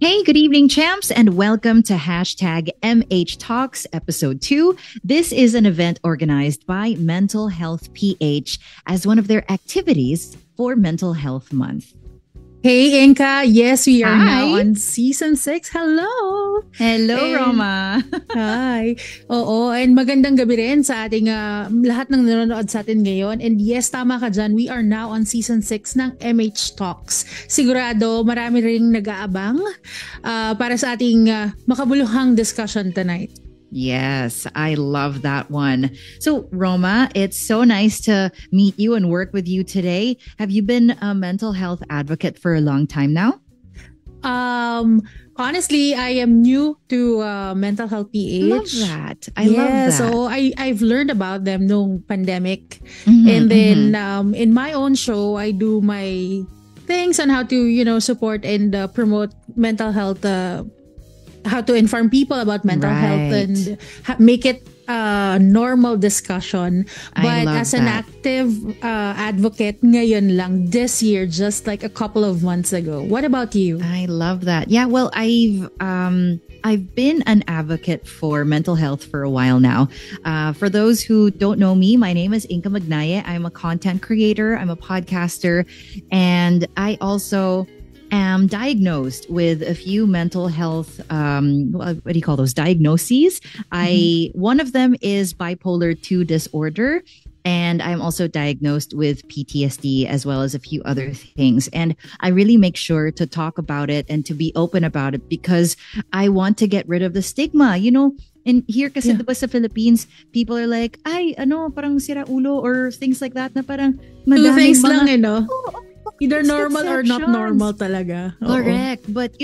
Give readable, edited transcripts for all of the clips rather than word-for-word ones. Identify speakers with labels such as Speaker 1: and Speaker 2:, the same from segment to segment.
Speaker 1: Hey, good evening, champs, and welcome to hashtag MHTalks Episode 2. This is an event organized by Mental Health PH as one of their activities for Mental Health Month.
Speaker 2: Hey, Inka. Yes, we are
Speaker 1: Hi.
Speaker 2: now on Season 6. Hello!
Speaker 1: Hello,
Speaker 2: And-
Speaker 1: Roma.
Speaker 2: Hi! Oo, and magandang gabi rin sa ating lahat ng nanonood sa atin ngayon. And yes, tama ka dyan. We are now on Season 6 ng MHTalks. Sigurado, marami rin nag-aabang para sa ating makabuluhang discussion tonight.
Speaker 1: Yes, I love that one. So, Roma, it's so nice to meet you and work with you today. Have you been a mental health advocate for a long time now?
Speaker 2: Honestly, I am new to Mental Health PH.
Speaker 1: Love that. I love that.
Speaker 2: So I've learned about them nung pandemic.
Speaker 1: Mhm,
Speaker 2: And then in my own show, I do my things on how to, support and promote mental health, how to inform people about mental health
Speaker 1: Right.
Speaker 2: and make it a normal discussion.
Speaker 1: I
Speaker 2: But
Speaker 1: love
Speaker 2: as an
Speaker 1: that.
Speaker 2: active advocate ngayon lang this year, just like a couple of months ago. What about you?
Speaker 1: I love that. Yeah, well, I've been an advocate for mental health for a while now. For those who don't know me, my name is Inka Magnaye. I'm a content creator, I'm a podcaster, and I also am diagnosed with a few mental health what do you call those diagnoses? One of them is bipolar 2 disorder, and I'm also diagnosed with PTSD as well as a few other things. And I really make sure to talk about it and to be open about it because I want to get rid of the stigma. You know, and here kasi
Speaker 2: Yeah.
Speaker 1: diba sa Philippines, people are like, ay, parang sira ulo or things like that na parang
Speaker 2: Two
Speaker 1: madaming
Speaker 2: things
Speaker 1: mga-
Speaker 2: lang, no?
Speaker 1: Oo,
Speaker 2: Either normal or not
Speaker 1: misconceptions.
Speaker 2: normal talaga. Oo.
Speaker 1: Correct. But,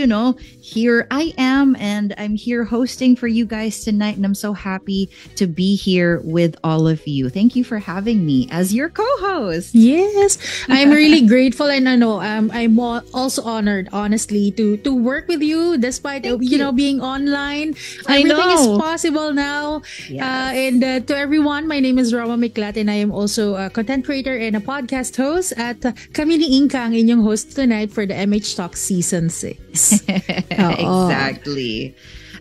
Speaker 1: here I am and I'm here hosting for you guys tonight. And I'm so happy to be here with all of you. Thank you for having me as your co-host.
Speaker 2: Yes, I'm really grateful, and I'm also honored, honestly, to work with you despite
Speaker 1: Thank you.
Speaker 2: being online.
Speaker 1: I
Speaker 2: Everything is
Speaker 1: know.
Speaker 2: possible now.
Speaker 1: Yes.
Speaker 2: And to everyone, my name is Roma Miclat, and I am also a content creator and a podcast host. At kami ni Inka ang inyong host tonight for the MHTalks Season 6. Oo.
Speaker 1: Exactly.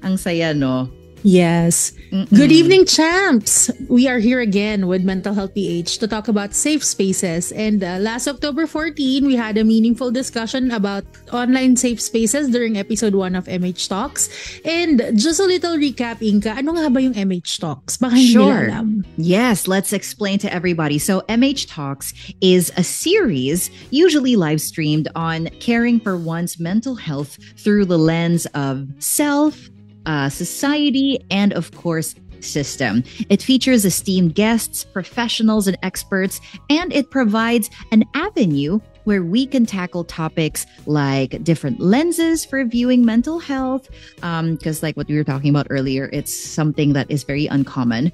Speaker 1: Ang saya, no?
Speaker 2: Yes.
Speaker 1: Mm-mm.
Speaker 2: Good evening, champs. We are here again with Mental Health PH to talk about safe spaces. And last October 14, we had a meaningful discussion about online safe spaces during episode 1 of MH Talks. And just a little recap, Inka, ano nga ba yung MH Talks? Baka hindi
Speaker 1: Sure.
Speaker 2: nila alam.
Speaker 1: Yes, let's explain to everybody. So, MHTalks is a series usually live streamed on caring for one's mental health through the lens of self, society, and of course, system. It features esteemed guests, professionals, and experts, and it provides an avenue where we can tackle topics like different lenses for viewing mental health, because like what we were talking about earlier, it's something that is very uncommon.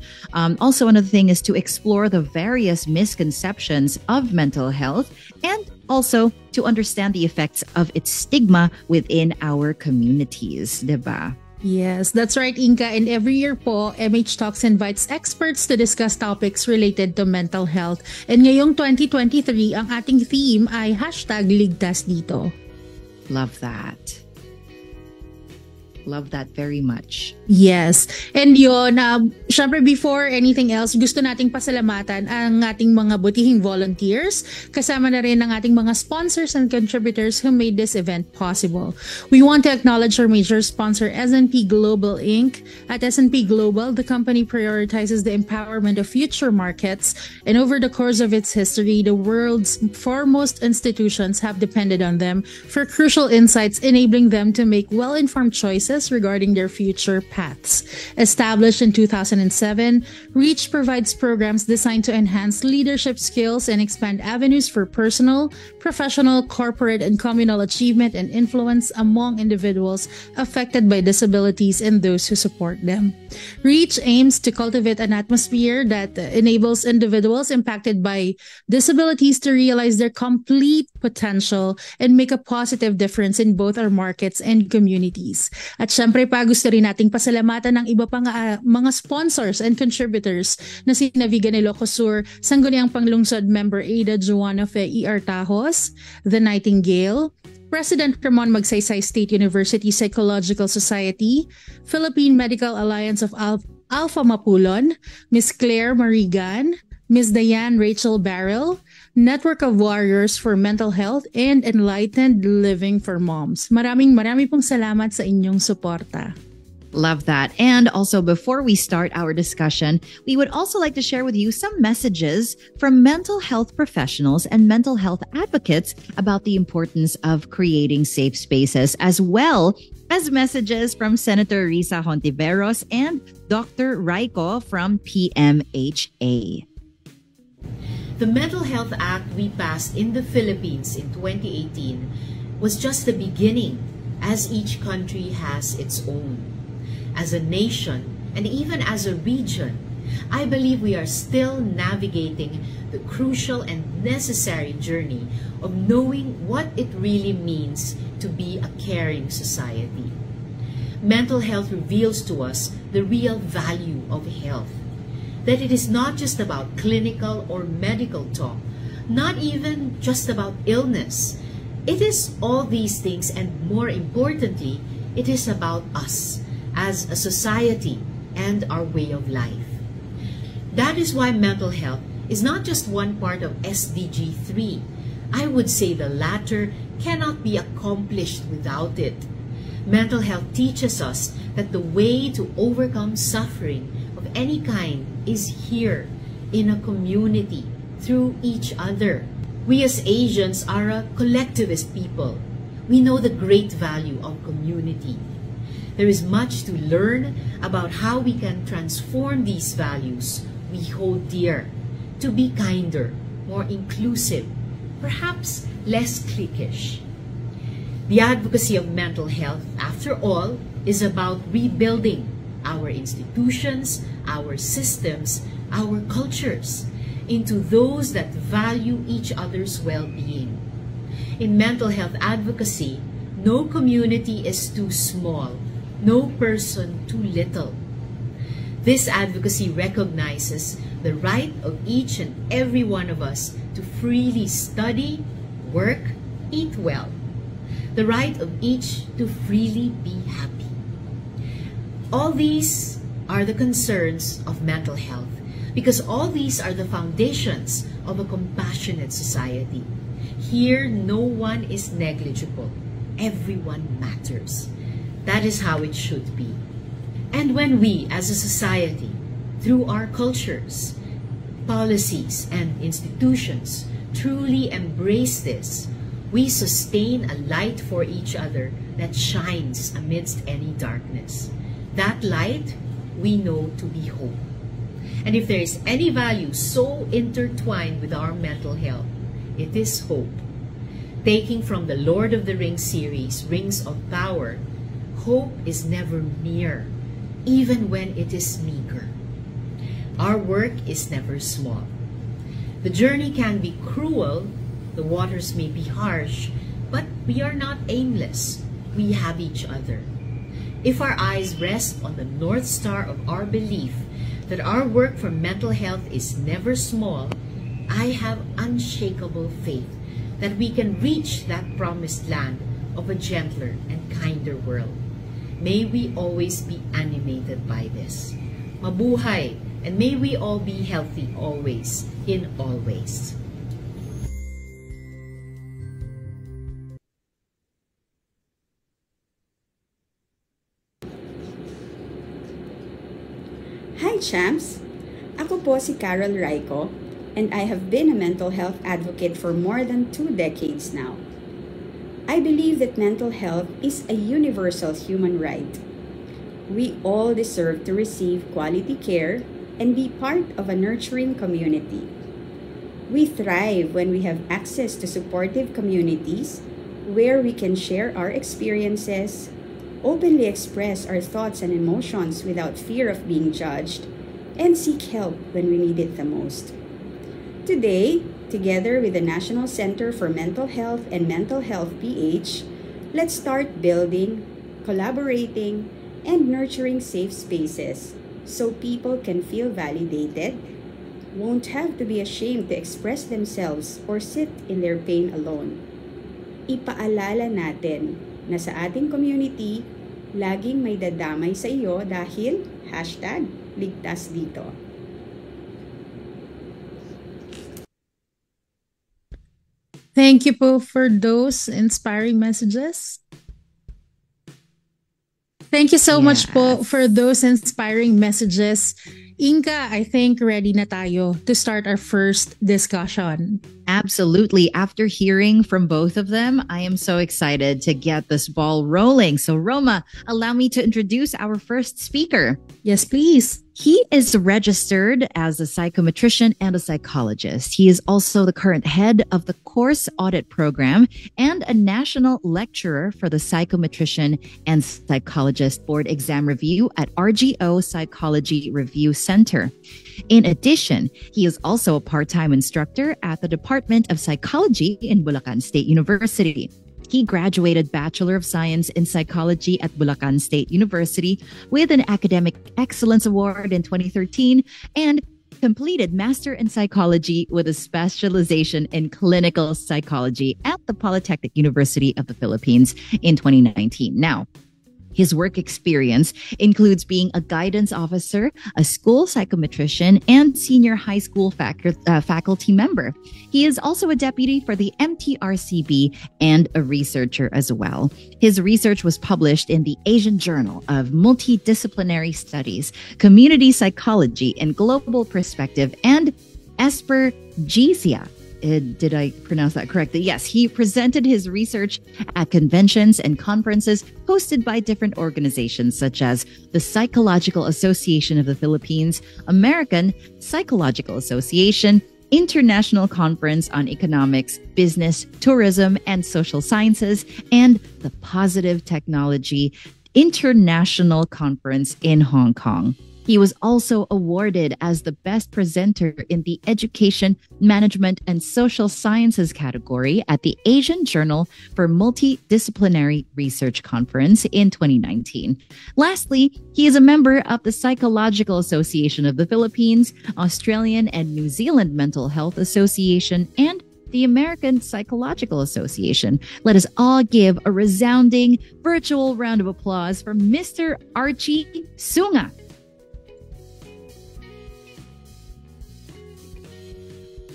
Speaker 1: Also, another thing is to explore the various misconceptions of mental health and also to understand the effects of its stigma within our communities, diba?
Speaker 2: Yes, that's right, Inka. And every year po, MH Talks invites experts to discuss topics related to mental health. And ngayong 2023, ang ating theme ay hashtag Ligtas dito.
Speaker 1: Love that. Love that very much.
Speaker 2: Yes. And yun, syempre before anything else, gusto nating pasalamatan ang ating mga butihing volunteers, kasama na rin ang ating mga sponsors and contributors who made this event possible. We want to acknowledge our major sponsor, S&P Global Inc. At S&P Global, the company prioritizes the empowerment of future markets, and over the course of its history, the world's foremost institutions have depended on them for crucial insights, enabling them to make well-informed choices regarding their future paths. Established in 2007, REACH provides programs designed to enhance leadership skills and expand avenues for personal, professional, corporate, and communal achievement and influence among individuals affected by disabilities and those who support them. REACH aims to cultivate an atmosphere that enables individuals impacted by disabilities to realize their complete potential and make a positive difference in both our markets and communities. At syempre pa, gusto rin nating pasalamatan ng iba pang mga sponsors and contributors na si Naviga Ilocosur, Sangguniang Panglungsod Member Ada Joanna Fe E.R. Tajos, The Nightingale, President Ramon Magsaysay State University Psychological Society, Philippine Medical Alliance of Alpha Mapulon, Miss Claire Marigan, Miss Diane Rachel Barrel, Network of Warriors for Mental Health, and Enlightened Living for Moms. Maraming pong salamat sa inyong suporta.
Speaker 1: Love that. And also, before we start our discussion, we would also like to share with you some messages from mental health professionals and mental health advocates about the importance of creating safe spaces, as well as messages from Senator Risa Hontiveros and Dr. Raiko from PMHA.
Speaker 3: The Mental Health Act we passed in the Philippines in 2018 was just the beginning, as each country has its own. As a nation, and even as a region, I believe we are still navigating the crucial and necessary journey of knowing what it really means to be a caring society. Mental health reveals to us the real value of health, that it is not just about clinical or medical talk, not even just about illness. It is all these things, and more importantly, it is about us as a society and our way of life. That is why mental health is not just one part of SDG 3. I would say the latter cannot be accomplished without it. Mental health teaches us that the way to overcome suffering of any kind is here, in a community, through each other. We as Asians are a collectivist people. We know the great value of community. There is much to learn about how we can transform these values we hold dear to be kinder, more inclusive, perhaps less cliquish. The advocacy of mental health, after all, is about rebuilding our institutions, our systems, our cultures into those that value each other's well-being. In mental health advocacy, no community is too small, no person too little. This advocacy recognizes the right of each and every one of us to freely study, work, eat well. The right of each to freely be happy. All these are the concerns of mental health, because all these are the foundations of a compassionate society. Here, no one is negligible. Everyone matters. That is how it should be. And when we, as a society, through our cultures, policies, and institutions, truly embrace this, we sustain a light for each other that shines amidst any darkness. That light we know to be hope. And if there is any value so intertwined with our mental health, it is hope. Taking from the Lord of the Rings series, Rings of Power, hope is never mere, even when it is meager. Our work is never small. The journey can be cruel, the waters may be harsh, but we are not aimless. We have each other. If our eyes rest on the North Star of our belief that our work for mental health is never small, I have unshakable faith that we can reach that promised land of a gentler and kinder world. May we always be animated by this. Mabuhay, and may we all be healthy always, in all ways.
Speaker 4: Hi, champs! Ako po si Carol Raiko, and I have been a mental health advocate for more than 2 decades now. I believe that mental health is a universal human right. We all deserve to receive quality care and be part of a nurturing community. We thrive when we have access to supportive communities where we can share our experiences, openly express our thoughts and emotions without fear of being judged, and seek help when we need it the most. Today, together with the National Center for Mental Health and Mental Health PH, let's start building collaborating, and nurturing safe spaces so people can feel validated, won't have to be ashamed to express themselves or sit in their pain alone. Ipaalala natin na sa ating community, laging may dadamay sa iyo dahil #ligtas dito.
Speaker 2: Thank you po for those inspiring messages. Thank you so much po for those inspiring messages. Inka, I think ready na tayo to start our first discussion.
Speaker 1: Absolutely. After hearing from both of them, I am so excited to get this ball rolling. So, Roma, allow me to introduce our first speaker.
Speaker 2: Yes, please.
Speaker 1: He is registered as a psychometrician and a psychologist. He is also the current head of the course audit program and a national lecturer for the Psychometrician and Psychologist Board Exam Review at RGO Psychology Review Center. In addition, he is also a part-time instructor at the Department of Psychology in Bulacan State University. He graduated Bachelor of Science in Psychology at Bulacan State University with an Academic Excellence Award in 2013 and completed Master in Psychology with a specialization in clinical psychology at the Polytechnic University of the Philippines in 2019. Now, his work experience includes being a guidance officer, a school psychometrician, and senior high school faculty member. He is also a deputy for the MTRCB and a researcher as well. His research was published in the Asian Journal of Multidisciplinary Studies, Community Psychology and Global Perspective, and Espergesia. Did I pronounce that correctly? Yes, he presented his research at conventions and conferences hosted by different organizations such as the Psychological Association of the Philippines, American Psychological Association, International Conference on Economics, Business, Tourism, and Social Sciences, and the Positive Technology International Conference in Hong Kong. He was also awarded as the best presenter in the Education, Management, and Social Sciences category at the Asian Journal for Multidisciplinary Research Conference in 2019. Lastly, he is a member of the Psychological Association of the Philippines, Australian and New Zealand Mental Health Association, and the American Psychological Association. Let us all give a resounding virtual round of applause for Mr. Archie Sunga.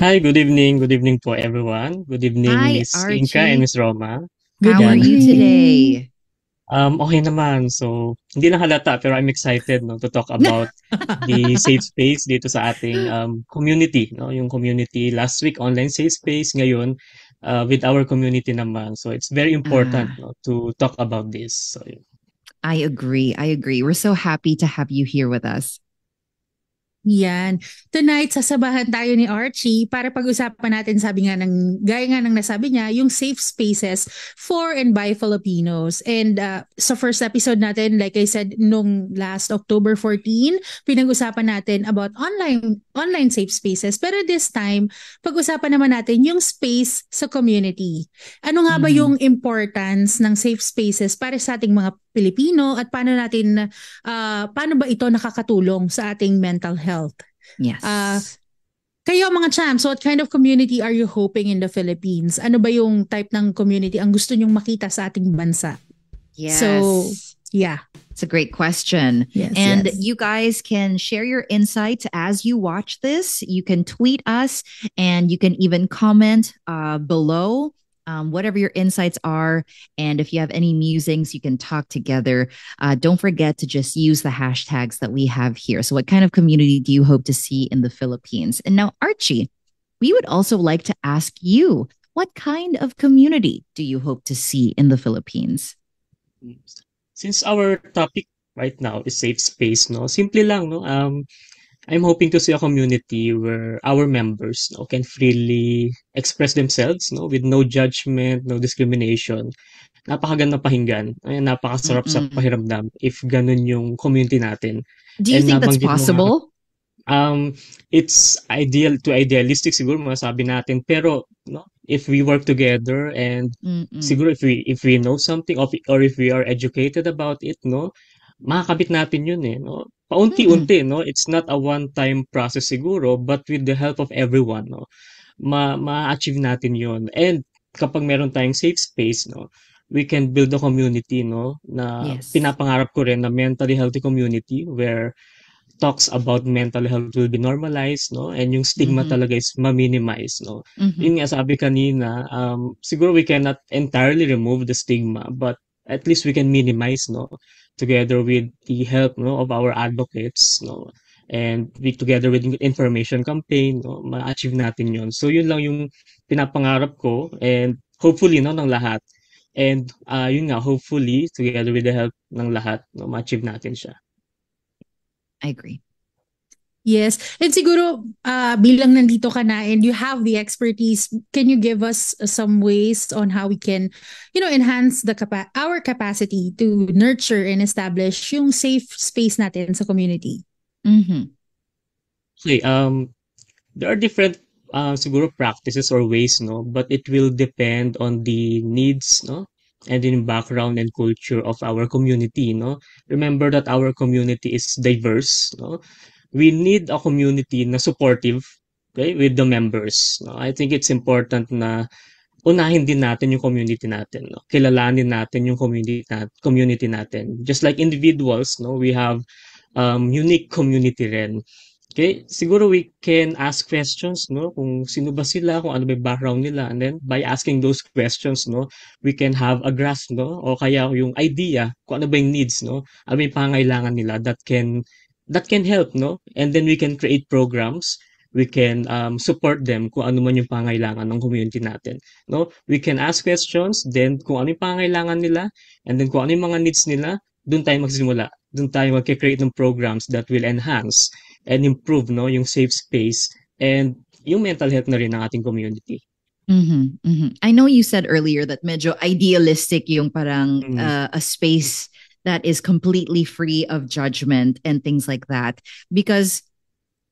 Speaker 5: Hi, good evening. Good evening po, everyone. Good evening,
Speaker 1: Hi,
Speaker 5: Miss
Speaker 1: Archie.
Speaker 5: Inka and Miss Roma.
Speaker 1: How are you today?
Speaker 5: Okay naman. So, hindi na halata pero I'm excited to talk about the safe space dito sa ating community, no? Yung community last week online safe space, ngayon with our community naman. So, it's very important to talk about this. So,
Speaker 1: I agree. We're so happy to have you here with us.
Speaker 2: Yan. Tonight, sasabahan tayo ni Archie para pag-usapan natin, gaya nga ng nasabi niya, yung safe spaces for and by Filipinos. And sa first episode natin, like I said, nung last October 14, pinag-usapan natin about online safe spaces. Pero this time, pag-usapan naman natin yung space sa community. Ano nga ba yung importance ng safe spaces para sa ating mga Pilipino at paano ba ito nakakatulong sa ating mental health?
Speaker 1: Yes.
Speaker 2: Kayo mga champs, what kind of community are you hoping in the Philippines? Ano ba yung type ng community ang gusto nyong makita sa ating bansa?
Speaker 1: Yes.
Speaker 2: So, yeah.
Speaker 1: It's a great question.
Speaker 2: Yes,
Speaker 1: and
Speaker 2: yes.
Speaker 1: You guys can share your insights as you watch this. You can tweet us and you can even comment below. Whatever your insights are. And if you have any musings, you can talk together. Don't forget to just use the hashtags that we have here. So what kind of community do you hope to see in the Philippines? And now, Archie, we would also like to ask you, what kind of community do you hope to see in the Philippines?
Speaker 5: since our topic right now is safe space, no? Simple lang, no? I'm hoping to see a community where our members can freely express themselves with no judgment, no discrimination. Napakaganda pakinggan. Ay, napakasarap sa pakiramdam if ganun yung community natin.
Speaker 1: Do you think that's possible?
Speaker 5: um, it's idealistic siguro masabi natin, pero no, if we work together and
Speaker 1: Mm-mm.
Speaker 5: siguro if we know something or if we are educated about it, no, makakabit natin yun eh, no.
Speaker 1: Mm-mm.
Speaker 5: Paunti-unti, no. It's not a one-time process siguro, but with the help of everyone, no, ma-achieve natin yun. And kapag meron tayong safe space, no, we can build a community, no, na
Speaker 1: Yes.
Speaker 5: pinapangarap ko rin na mentally healthy community where talks about mental health will be normalized, no? And yung stigma
Speaker 1: Mm-hmm.
Speaker 5: talaga is ma-minimize, no?
Speaker 1: Mm-hmm.
Speaker 5: Yun nga sabi kanina, siguro we cannot entirely remove the stigma, but at least we can minimize, no? Together with the help, no, of our advocates, no? And we together with information campaign, no, ma-achieve natin yun. So yun lang yung pinapangarap ko and hopefully, no, ng lahat. And yun nga, hopefully, together with the help ng lahat, no, ma-achieve natin siya.
Speaker 1: I agree.
Speaker 2: Yes. And siguro, bilang nandito ka na and you have the expertise, can you give us some ways on how we can, enhance our capacity to nurture and establish yung safe space natin sa community?
Speaker 1: Mm-hmm.
Speaker 5: Okay, there are different siguro practices or ways, no, but it will depend on the needs, no, and in background and culture of our community, no. Remember that our community is diverse, no. We need a community na supportive, okay, with the members, no. I think it's important na unahin din natin yung community natin, no. Kilalanin natin yung community natin. Just like individuals, no, we have unique community rin. Okay, siguro we can ask questions, no, kung sino ba sila, kung ano ba yung background nila, and then by asking those questions, no, we can have a grasp, no, o kaya yung idea kung ano ba yung needs, no, ano ba yung pangailangan nila that can help, no, and then we can create programs, we can support them kung ano man yung pangailangan ng community natin, no, we can ask questions, then kung ano yung pangailangan nila, and then kung ano yung mga needs nila, doon tayo magsisimula, doon tayo magke-create ng programs that will enhance and improve, no, yung safe space and yung mental health na rin ng ating community.
Speaker 1: Mm-hmm. Mm-hmm. I know you said earlier that medyo idealistic yung parang a space that is completely free of judgment and things like that. Because,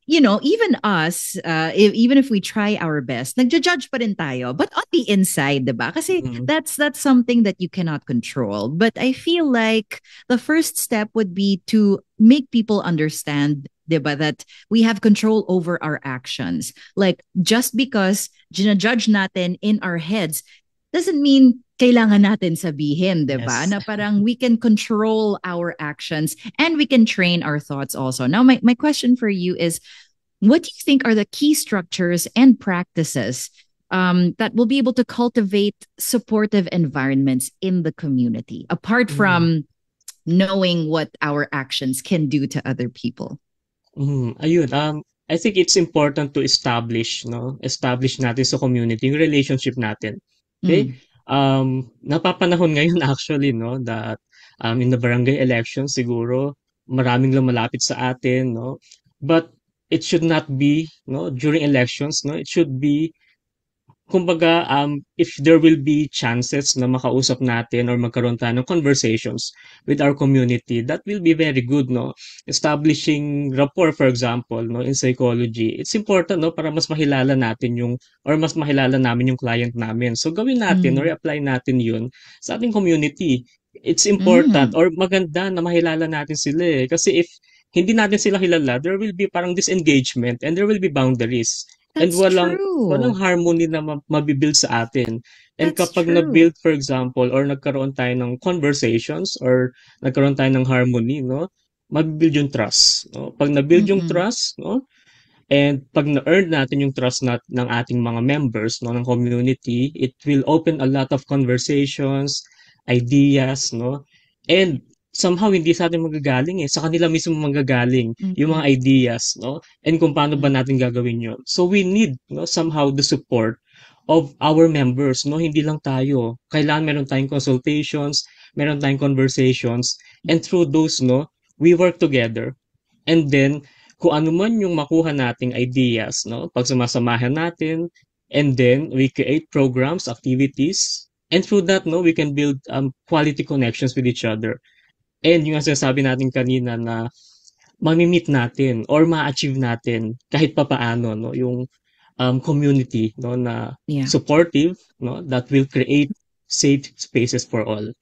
Speaker 1: even us, even if we try our best, nagja-judge pa rin tayo. But on the inside, diba? Kasi that's something that you cannot control. But I feel like the first step would be to make people understand, diba, that we have control over our actions. Like, just because ginajudge natin in our heads doesn't mean kailangan natin sabihin, diba?
Speaker 5: Yes.
Speaker 1: Na parang we can control our actions and we can train our thoughts also. Now, my question for you is, what do you think are the key structures and practices that will be able to cultivate supportive environments in the community, apart from knowing what our actions can do to other people?
Speaker 5: Ayun, I think it's important to establish natin sa community yung relationship natin. Okay? Napapanahon ngayon actually, no, that in the barangay election siguro maraming lumalapit sa atin, no. But it should not be, no, during elections, no. It should be kumbaga, if there will be chances na makausap natin or magkaroon tayo ng conversations with our community, that will be very good, no? Establishing rapport, for example, no, in psychology, it's important, no, para mas makilala natin mas makilala namin yung client namin. So, gawin natin or apply natin yun sa ating community. It's important or maganda na makilala natin sila eh. Kasi if hindi natin sila kilala, there will be parang disengagement and there will be boundaries. And
Speaker 1: That's true.
Speaker 5: walang harmony na mabibuild sa atin. And
Speaker 1: That's
Speaker 5: kapag
Speaker 1: true.
Speaker 5: na-build, for example, or nagkaroon tayo ng conversations or nagkaroon tayo ng harmony, no, mabibuild yung trust. No? Pag na-build yung trust, no, and pag na-earn natin yung trust ng ating mga members, no, ng community, it will open a lot of conversations, ideas, no, and somehow hindi sa atin magagaling sa kanila mismo manggagaling yung mga ideas, no, and kung paano ba natin gagawin yun. So we need, no, somehow the support of our members, no, hindi lang tayo. Kailangan meron tayong consultations, meron tayong conversations, and through those, no, we work together. And then, kung ano man yung makuha nating ideas, no, pag sumasamahan natin, and then we create programs, activities, and through that, no, we can build quality connections with each other. And yung sinasabi natin kanina na mamimit natin or ma-achieve natin kahit papaano, no, yung community, no, na
Speaker 1: Yeah.
Speaker 5: supportive, no, that will create safe spaces for all.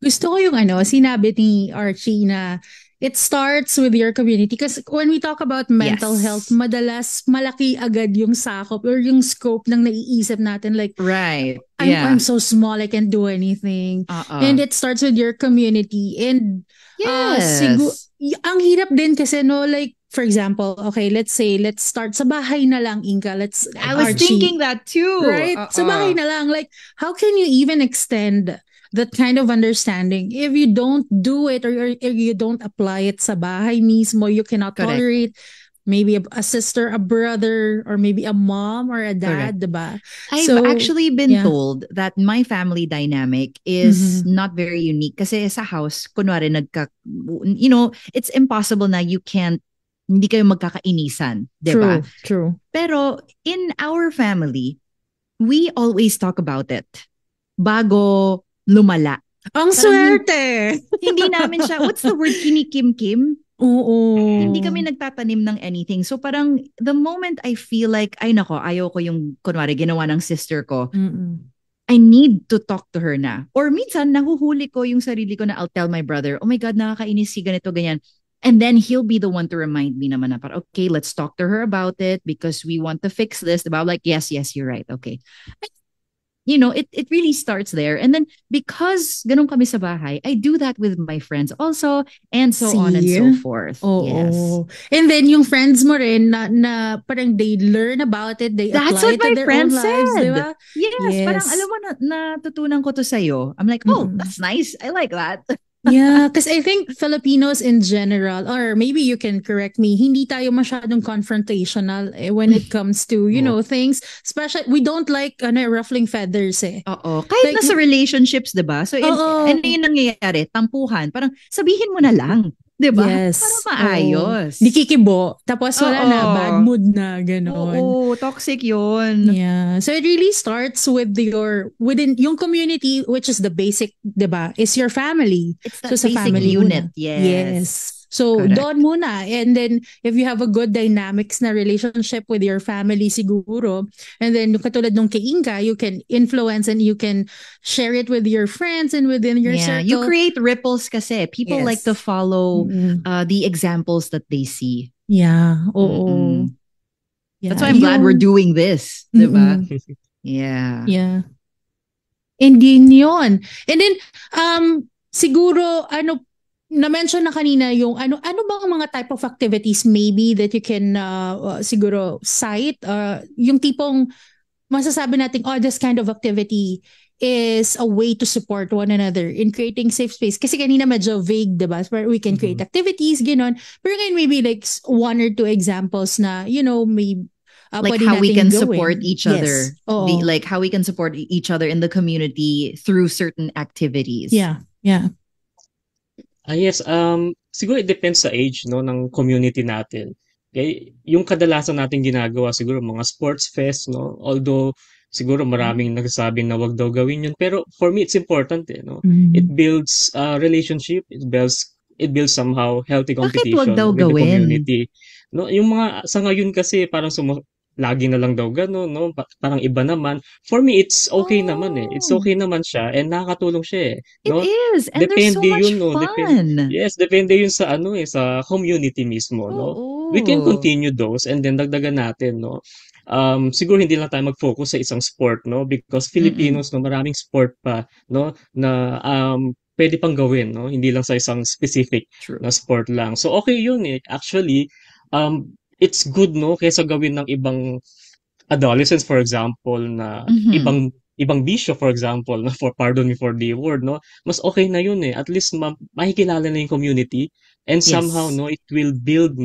Speaker 2: Gusto ko yung sinabi ni Archie na it starts with your community. Because when we talk about mental
Speaker 1: Yes.
Speaker 2: health, madalas malaki agad yung sakop or yung scope ng naiisip natin. Like,
Speaker 1: Right.
Speaker 2: I'm so small, I can't do anything. And it starts with your community. And
Speaker 1: Yes.
Speaker 2: ang hirap din kasi, no, like, for example, okay, let's start sa bahay na lang, Inka.
Speaker 1: I was
Speaker 2: Archie,
Speaker 1: thinking that too.
Speaker 2: right? Sa bahay na lang. Like, how can you even extend that kind of understanding if you don't do it or if you don't apply it sa bahay mismo? You cannot
Speaker 1: Correct.
Speaker 2: tolerate maybe a sister, a brother, or maybe a mom or a
Speaker 1: Correct.
Speaker 2: dad, diba?
Speaker 1: I've actually been told that my family dynamic is not very unique kasi sa house, kunwari it's impossible na hindi kayo magkakainisan, diba?
Speaker 2: True.
Speaker 1: Pero in our family, we always talk about it bago lumala.
Speaker 2: Ang swerte!
Speaker 1: Hindi namin siya, what's the word, kinikim-kim?
Speaker 2: Oo.
Speaker 1: Hindi kami nagtatanim ng anything. So parang the moment I feel like, ay nako, ayaw ko yung kunwari ginawa ng sister ko, I need to talk to her na. Or minsan, nahuhuli ko yung sarili ko na I'll tell my brother, oh my God, nakakainis si ganito, ganyan. And then he'll be the one to remind me naman na parang, okay, let's talk to her about it because we want to fix this. Diba? I'm like, yes, you're right. Okay. It really starts there. And then because ganun kami sa bahay, I do that with my friends also and so on and so forth.
Speaker 2: Oh,
Speaker 1: yes.
Speaker 2: And then yung friends mo rin na parang they learn about it, they
Speaker 1: That's
Speaker 2: apply
Speaker 1: what
Speaker 2: it to
Speaker 1: my
Speaker 2: their
Speaker 1: friend
Speaker 2: own lives,
Speaker 1: said.
Speaker 2: diba?
Speaker 1: Yes, parang alam mo natutunan ko to sa'yo. I'm like, oh, that's nice. I like that.
Speaker 2: Yeah, because I think Filipinos in general, or maybe you can correct me, hindi tayo masyadong confrontational when it comes to, things. Especially, we don't like ruffling feathers eh.
Speaker 1: Oo. Kahit
Speaker 2: Like,
Speaker 1: nasa relationships, diba? So, ano yung nangyayari? Tampuhan. Parang sabihin mo na lang. Diba?
Speaker 2: Yes.
Speaker 1: Para maayos.
Speaker 2: Di kikibo. Tapos wala na, bad mood na, gano'n.
Speaker 1: Oo, toxic yun.
Speaker 2: Yeah. So it really starts with within yung community, which is the basic, diba, is your family.
Speaker 1: It's that
Speaker 2: so
Speaker 1: basic
Speaker 2: sa family
Speaker 1: unit.
Speaker 2: Muna.
Speaker 1: Yes.
Speaker 2: So,
Speaker 1: Correct.
Speaker 2: doon muna. And then, if you have a good dynamics na relationship with your family siguro, and then katulad nung kay Inka, you can influence and you can share it with your friends and within your circle.
Speaker 1: You create ripples kasi. People like to follow the examples that they see.
Speaker 2: Yeah. Oo. Yeah.
Speaker 1: That's why I'm glad we're doing this. Diba? Yeah.
Speaker 2: Yeah. And yun. And then, siguro, na-mention na kanina yung ano bang mga type of activities maybe that you can siguro cite, yung tipong masasabi natin, this kind of activity is a way to support one another in creating safe space. Kasi kanina medyo vague, diba? Where we can create activities, gano'n. Pero ngayon maybe like one or two examples na, may
Speaker 1: like how we can support each other.
Speaker 2: Yes.
Speaker 1: Like how we can support each other in the community through certain activities.
Speaker 2: Yeah.
Speaker 5: Yes, siguro it depends sa age, no, ng community natin. Okay? Yung kadalasan natin ginagawa siguro mga sports fest, no. Although siguro maraming nagsasabi na wag daw gawin yun, pero for me it's important, no. It builds relationship, it builds somehow healthy competition
Speaker 1: Bakit wag daw
Speaker 5: with the
Speaker 1: gawin?
Speaker 5: community. No, yung mga sa ngayon kasi parang lagi na lang daw gano'n, no? Parang iba naman. For me, it's okay naman eh. It's okay naman siya and nakakatulong siya eh. No?
Speaker 1: It is. And there's so much fun.
Speaker 5: Yes, depende yun sa sa community mismo, no? We can continue those and then dagdagan natin, no? Siguro hindi lang tayo mag-focus sa isang sport, no? Because Filipinos, no, maraming sport pa, no, na pwede pang gawin, no? Hindi lang sa isang specific na sport lang. So okay yun eh. Actually, it's good, no, kaysa gawin ng ibang adolescents, for example, na ibang bisyo, for example, na pardon me for the word, no, mas okay na yun eh. At least makikilala na yung community and somehow, no, it will build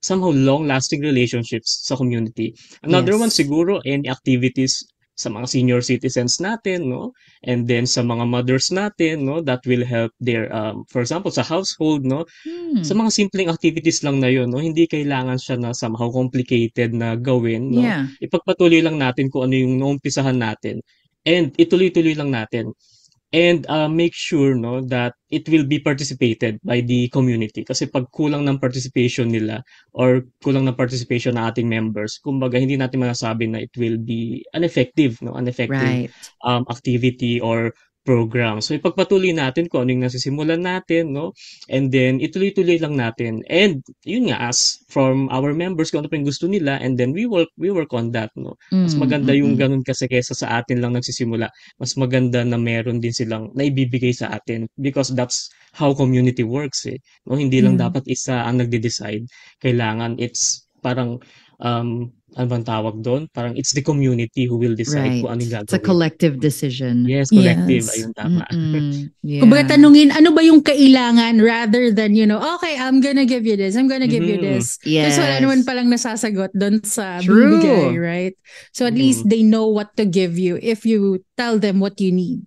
Speaker 5: somehow long-lasting relationships sa community. Another one siguro, any activities sa mga senior citizens natin, no? And then sa mga mothers natin, no? That will help their, for example, sa household, no? Sa mga simpleng activities lang na yun, no? Hindi kailangan siya na somehow complicated na gawin, no?
Speaker 1: Yeah.
Speaker 5: Ipagpatuloy lang natin kung ano yung naumpisahan natin. And ituloy-tuloy lang natin. and make sure no that it will be participated by the community, kasi pag kulang ng participation nila or kulang ng participation ng ating members, kumbaga hindi natin masasabi na it will be an effective
Speaker 1: Right.
Speaker 5: activity or program. So ipagpatuloy natin kung ano yung nasisimulan natin, no? And then ituloy-tuloy lang natin. And yun nga, as from our members, kung ano pa yung gusto nila, and then we work on that, no? Mas maganda yung ganun kasi kesa sa atin lang nagsisimula. Mas maganda na meron din silang naibibigay sa atin, because that's how community works, eh. No? Hindi lang dapat isa ang nagde-decide. Kailangan it's parang ano bang tawag doon? Parang it's the community who will decide kung anong gagawin.
Speaker 1: It's a collective decision.
Speaker 5: Yes, collective.
Speaker 2: Yes.
Speaker 5: Ayun, tama.
Speaker 1: Yeah.
Speaker 2: Kumbaga tanungin, ano ba yung kailangan rather than, okay, I'm gonna give you this, I'm gonna give you this.
Speaker 1: Yes.
Speaker 2: Kasi wala naman palang nasasagot doon sa
Speaker 1: True.
Speaker 2: bibigay, right? So at least they know what to give you if you tell them what you need.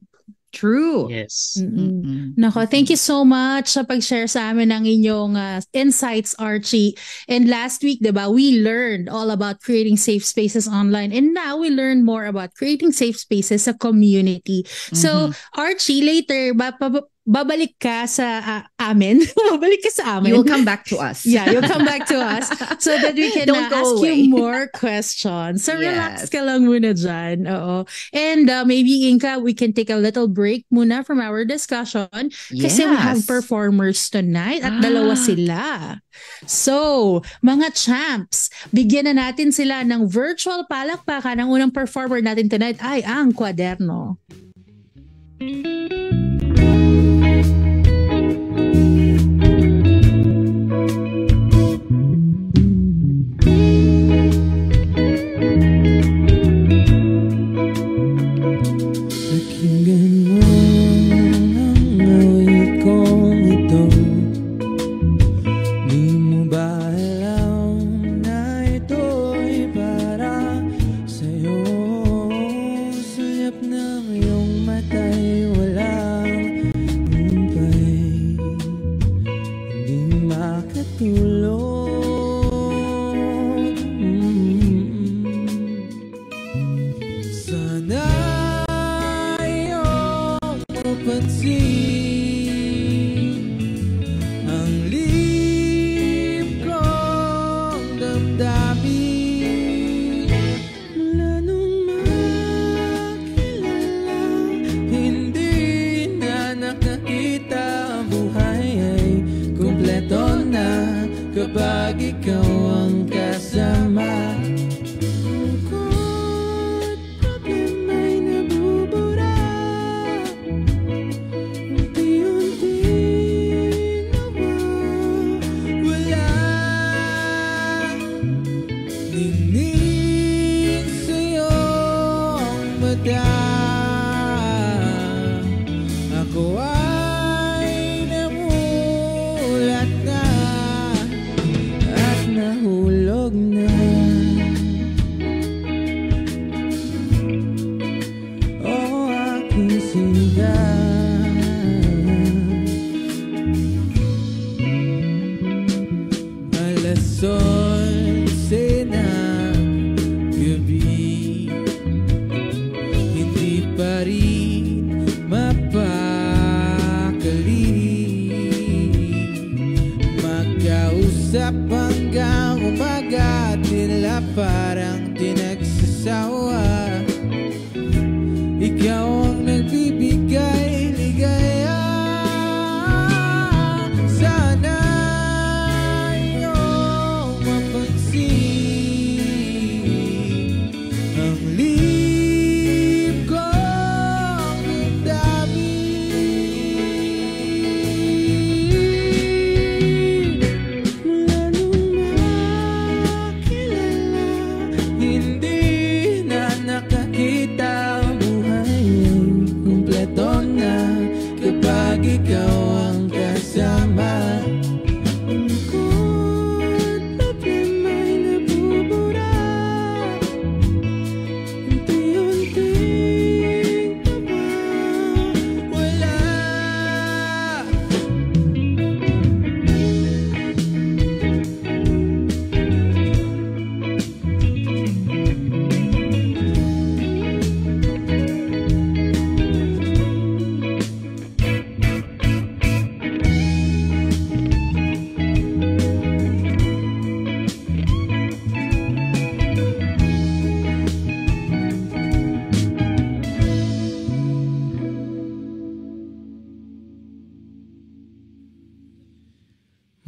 Speaker 1: True.
Speaker 5: Yes.
Speaker 2: Nako, thank you so much sa pag-share sa amin ng inyong insights, Archie. And last week, diba, we learned all about creating safe spaces online. And now we learn more about creating safe spaces sa community. So, Archie, later, babalik ka sa amin. Babalik ka sa amin.
Speaker 1: You'll come back to us.
Speaker 2: Yeah, you'll come back to us so that we can
Speaker 1: Don't go
Speaker 2: ask
Speaker 1: away.
Speaker 2: you more questions. So relax
Speaker 1: Yes.
Speaker 2: ka lang muna dyan. Oo. And maybe, Inka, we can take a little break muna from our discussion kasi we have
Speaker 1: Yes.
Speaker 2: performers tonight at dalawa sila. So, mga champs, bigyan na natin sila ng virtual palakpakan. Ang unang performer natin tonight ay ang Kwaderno.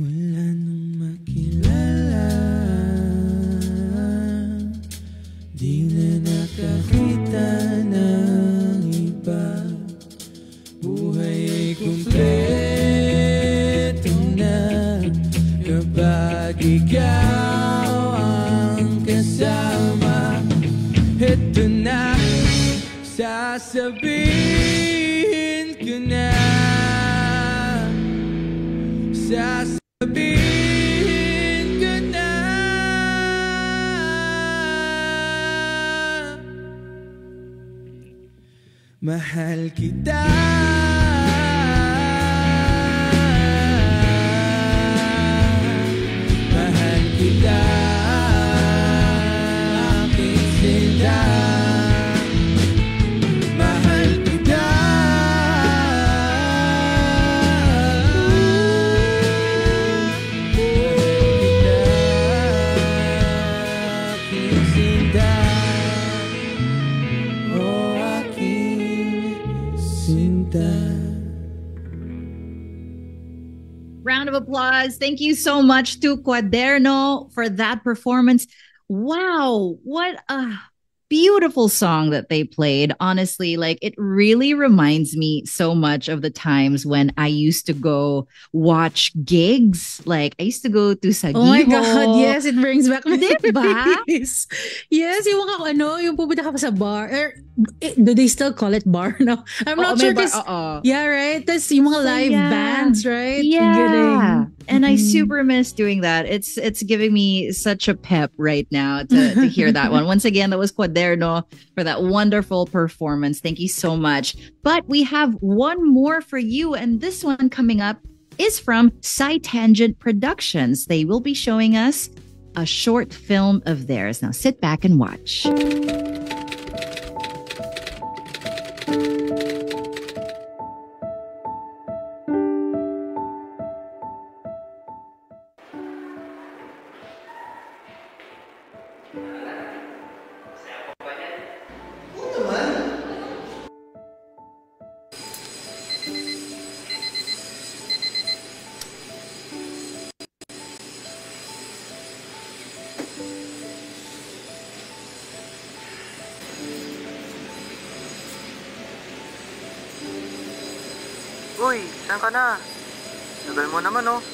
Speaker 6: Mula nung makilala, di na nakakita ng iba. Buhay ay kumpleto na kapag ikaw ang kasama. Ito na, sasabihin ko na, sasabihin ko na, mahal kita. Mahal kita, aking sinta. Mahal kita. Aking sinta. Oh, aking sinta.
Speaker 1: Round of applause. Thank you so much to Cuaderno for that performance. Wow, what a beautiful song that they played. Honestly, like it really reminds me so much of the times when I used to go watch gigs. Like I used to go to Sagiho.
Speaker 2: Oh my God, yes, it brings back
Speaker 1: Diba?
Speaker 2: memories. Yes, yung mga yung pupunta ka pa sa bar. Do they still call it bar now? I'm not sure. Yeah, right? That's yung mga live bands, right?
Speaker 1: Yeah. And I super miss doing that. It's giving me such a pep right now to hear that one. Once again, that was Cuaderno for that wonderful performance. Thank you so much. But we have one more for you. And this one coming up is from Side Tangent Productions. They will be showing us a short film of theirs. Now sit back and watch.
Speaker 6: Uy, saan ka na? Tagal mo naman, oh.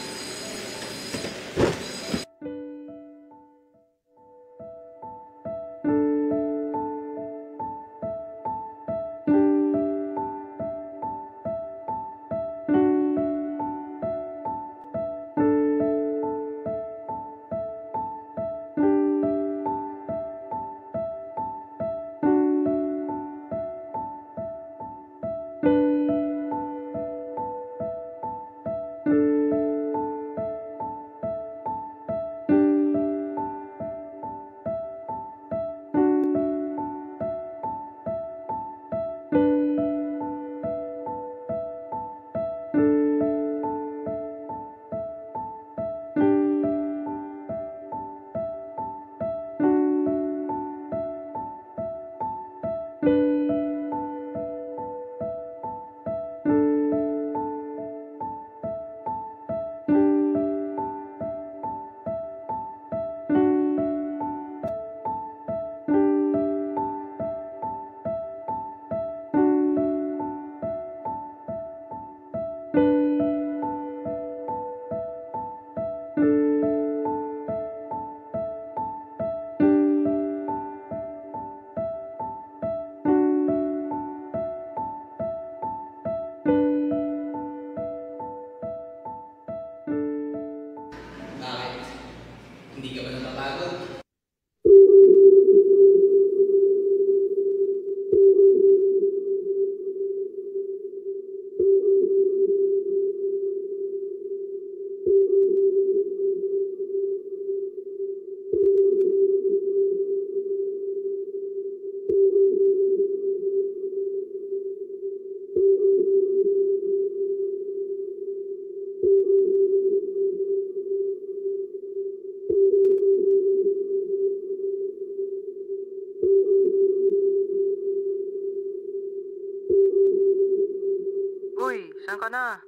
Speaker 6: Uy, saan ka na?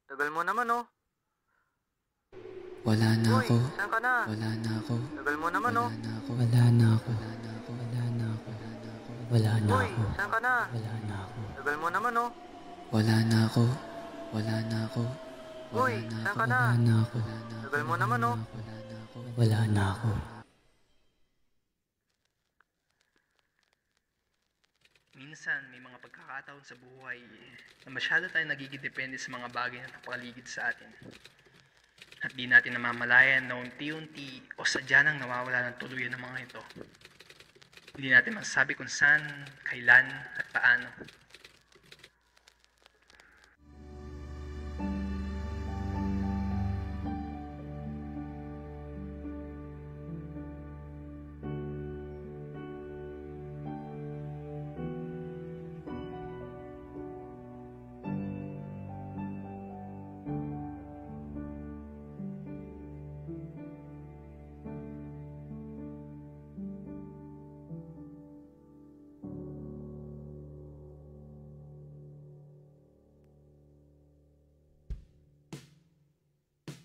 Speaker 6: Tagal mo naman, oh. Wala na
Speaker 7: Uy,
Speaker 6: ako.
Speaker 7: saan ka na?
Speaker 6: Wala na ako.
Speaker 7: Tagal mo naman,
Speaker 6: Wala
Speaker 7: oh.
Speaker 6: na ako. Wala na ako. Wala na ako. Wala na
Speaker 7: Uy,
Speaker 6: ako.
Speaker 7: saan ka na?
Speaker 6: Wala na ako.
Speaker 7: Tagal mo naman, oh.
Speaker 6: Wala na ako. Wala na ako.
Speaker 7: Uy, saan ka na?
Speaker 6: Wala na ako.
Speaker 7: Tagal mo naman, oh.
Speaker 6: Wala na ako.
Speaker 8: Minsan, may mga pagkakataon sa buhay na masyado tayo nagigidepende sa mga bagay na napaligid sa atin. At di natin namamalayan na unti-unti o sadya nang nawawala ng tuluyan ng mga ito. Hindi natin masasabi kung saan, kailan, at paano.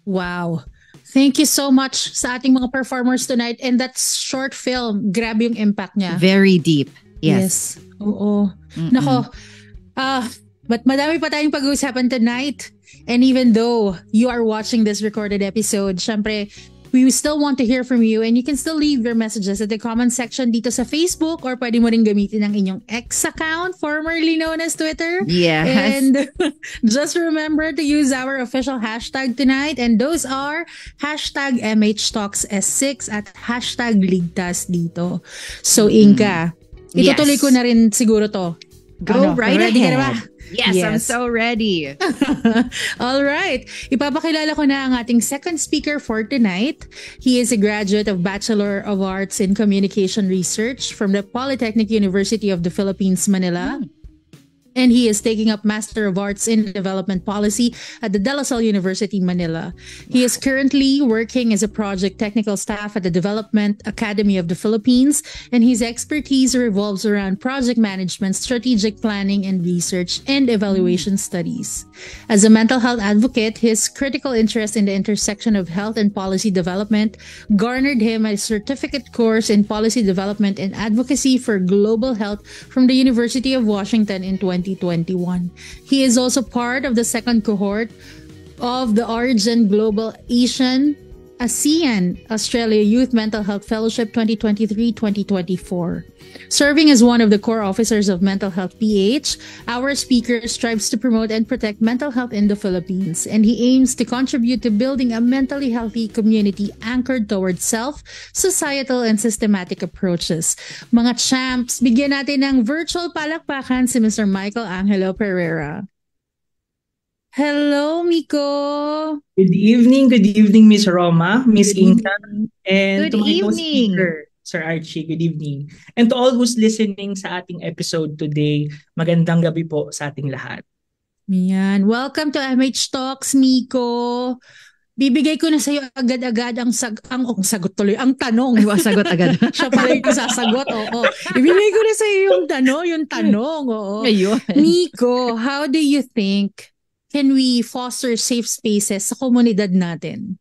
Speaker 2: Wow. Thank you so much sa ating mga performers tonight. And that short film, grabe yung impact niya.
Speaker 1: Very deep. Yes.
Speaker 2: Oo.
Speaker 1: Mm-mm.
Speaker 2: Nako. But madami pa tayong pag-uusapan tonight. And even though you are watching this recorded episode, syempre, we still want to hear from you, and you can still leave your messages at the comment section dito sa Facebook, or pwede mo rin gamitin ang inyong X account, formerly known as Twitter.
Speaker 1: Yes.
Speaker 2: And just remember to use our official hashtag tonight, and those are hashtag MHTalksS6 at hashtag Ligtas dito. So, Inka, itutuloy ko na rin siguro to.
Speaker 1: Go right
Speaker 2: ready ka na ba?
Speaker 1: ahead. Yes, I'm so ready.
Speaker 2: All right. Ipapakilala ko na ang ating second speaker for tonight. He is a graduate of Bachelor of Arts in Communication Research from the Polytechnic University of the Philippines, Manila. And he is taking up Master of Arts in Development Policy at the De La Salle University, Manila. He is currently working as a project technical staff at the Development Academy of the Philippines, and his expertise revolves around project management, strategic planning, and research and evaluation studies. As a mental health advocate, his critical interest in the intersection of health and policy development garnered him a certificate course in policy development and advocacy for global health from the University of Washington in 2021. He is also part of the second cohort of the Origin Global ASEAN Australia Youth Mental Health Fellowship 2023-2024. Serving as one of the core officers of Mental Health PH, our speaker strives to promote and protect mental health in the Philippines, and he aims to contribute to building a mentally healthy community anchored towards self, societal, and systematic approaches. Mga champs, bigyan natin ng virtual palakpakan si Mr. Michael Angelo Pereira. Hello, Miko.
Speaker 9: Good evening, Miss Roma, Miss Inka, and
Speaker 1: Good
Speaker 9: to my
Speaker 1: evening.
Speaker 9: co-speaker, Sir Archie. Good evening. And to all who's listening sa ating episode today, magandang gabi po sa ating lahat.
Speaker 2: Yan. Welcome to MHTalks, Miko. Bibigay ko na sa iyo agad-agad ang sagot tuloy, ang tanong.
Speaker 1: Sagot agad.
Speaker 2: Siya pala yung sasagot, oo. Ibibigay ko na sa iyo yung tanong, oo.
Speaker 1: Ayun.
Speaker 2: Miko, how do you think can we foster safe spaces sa komunidad natin?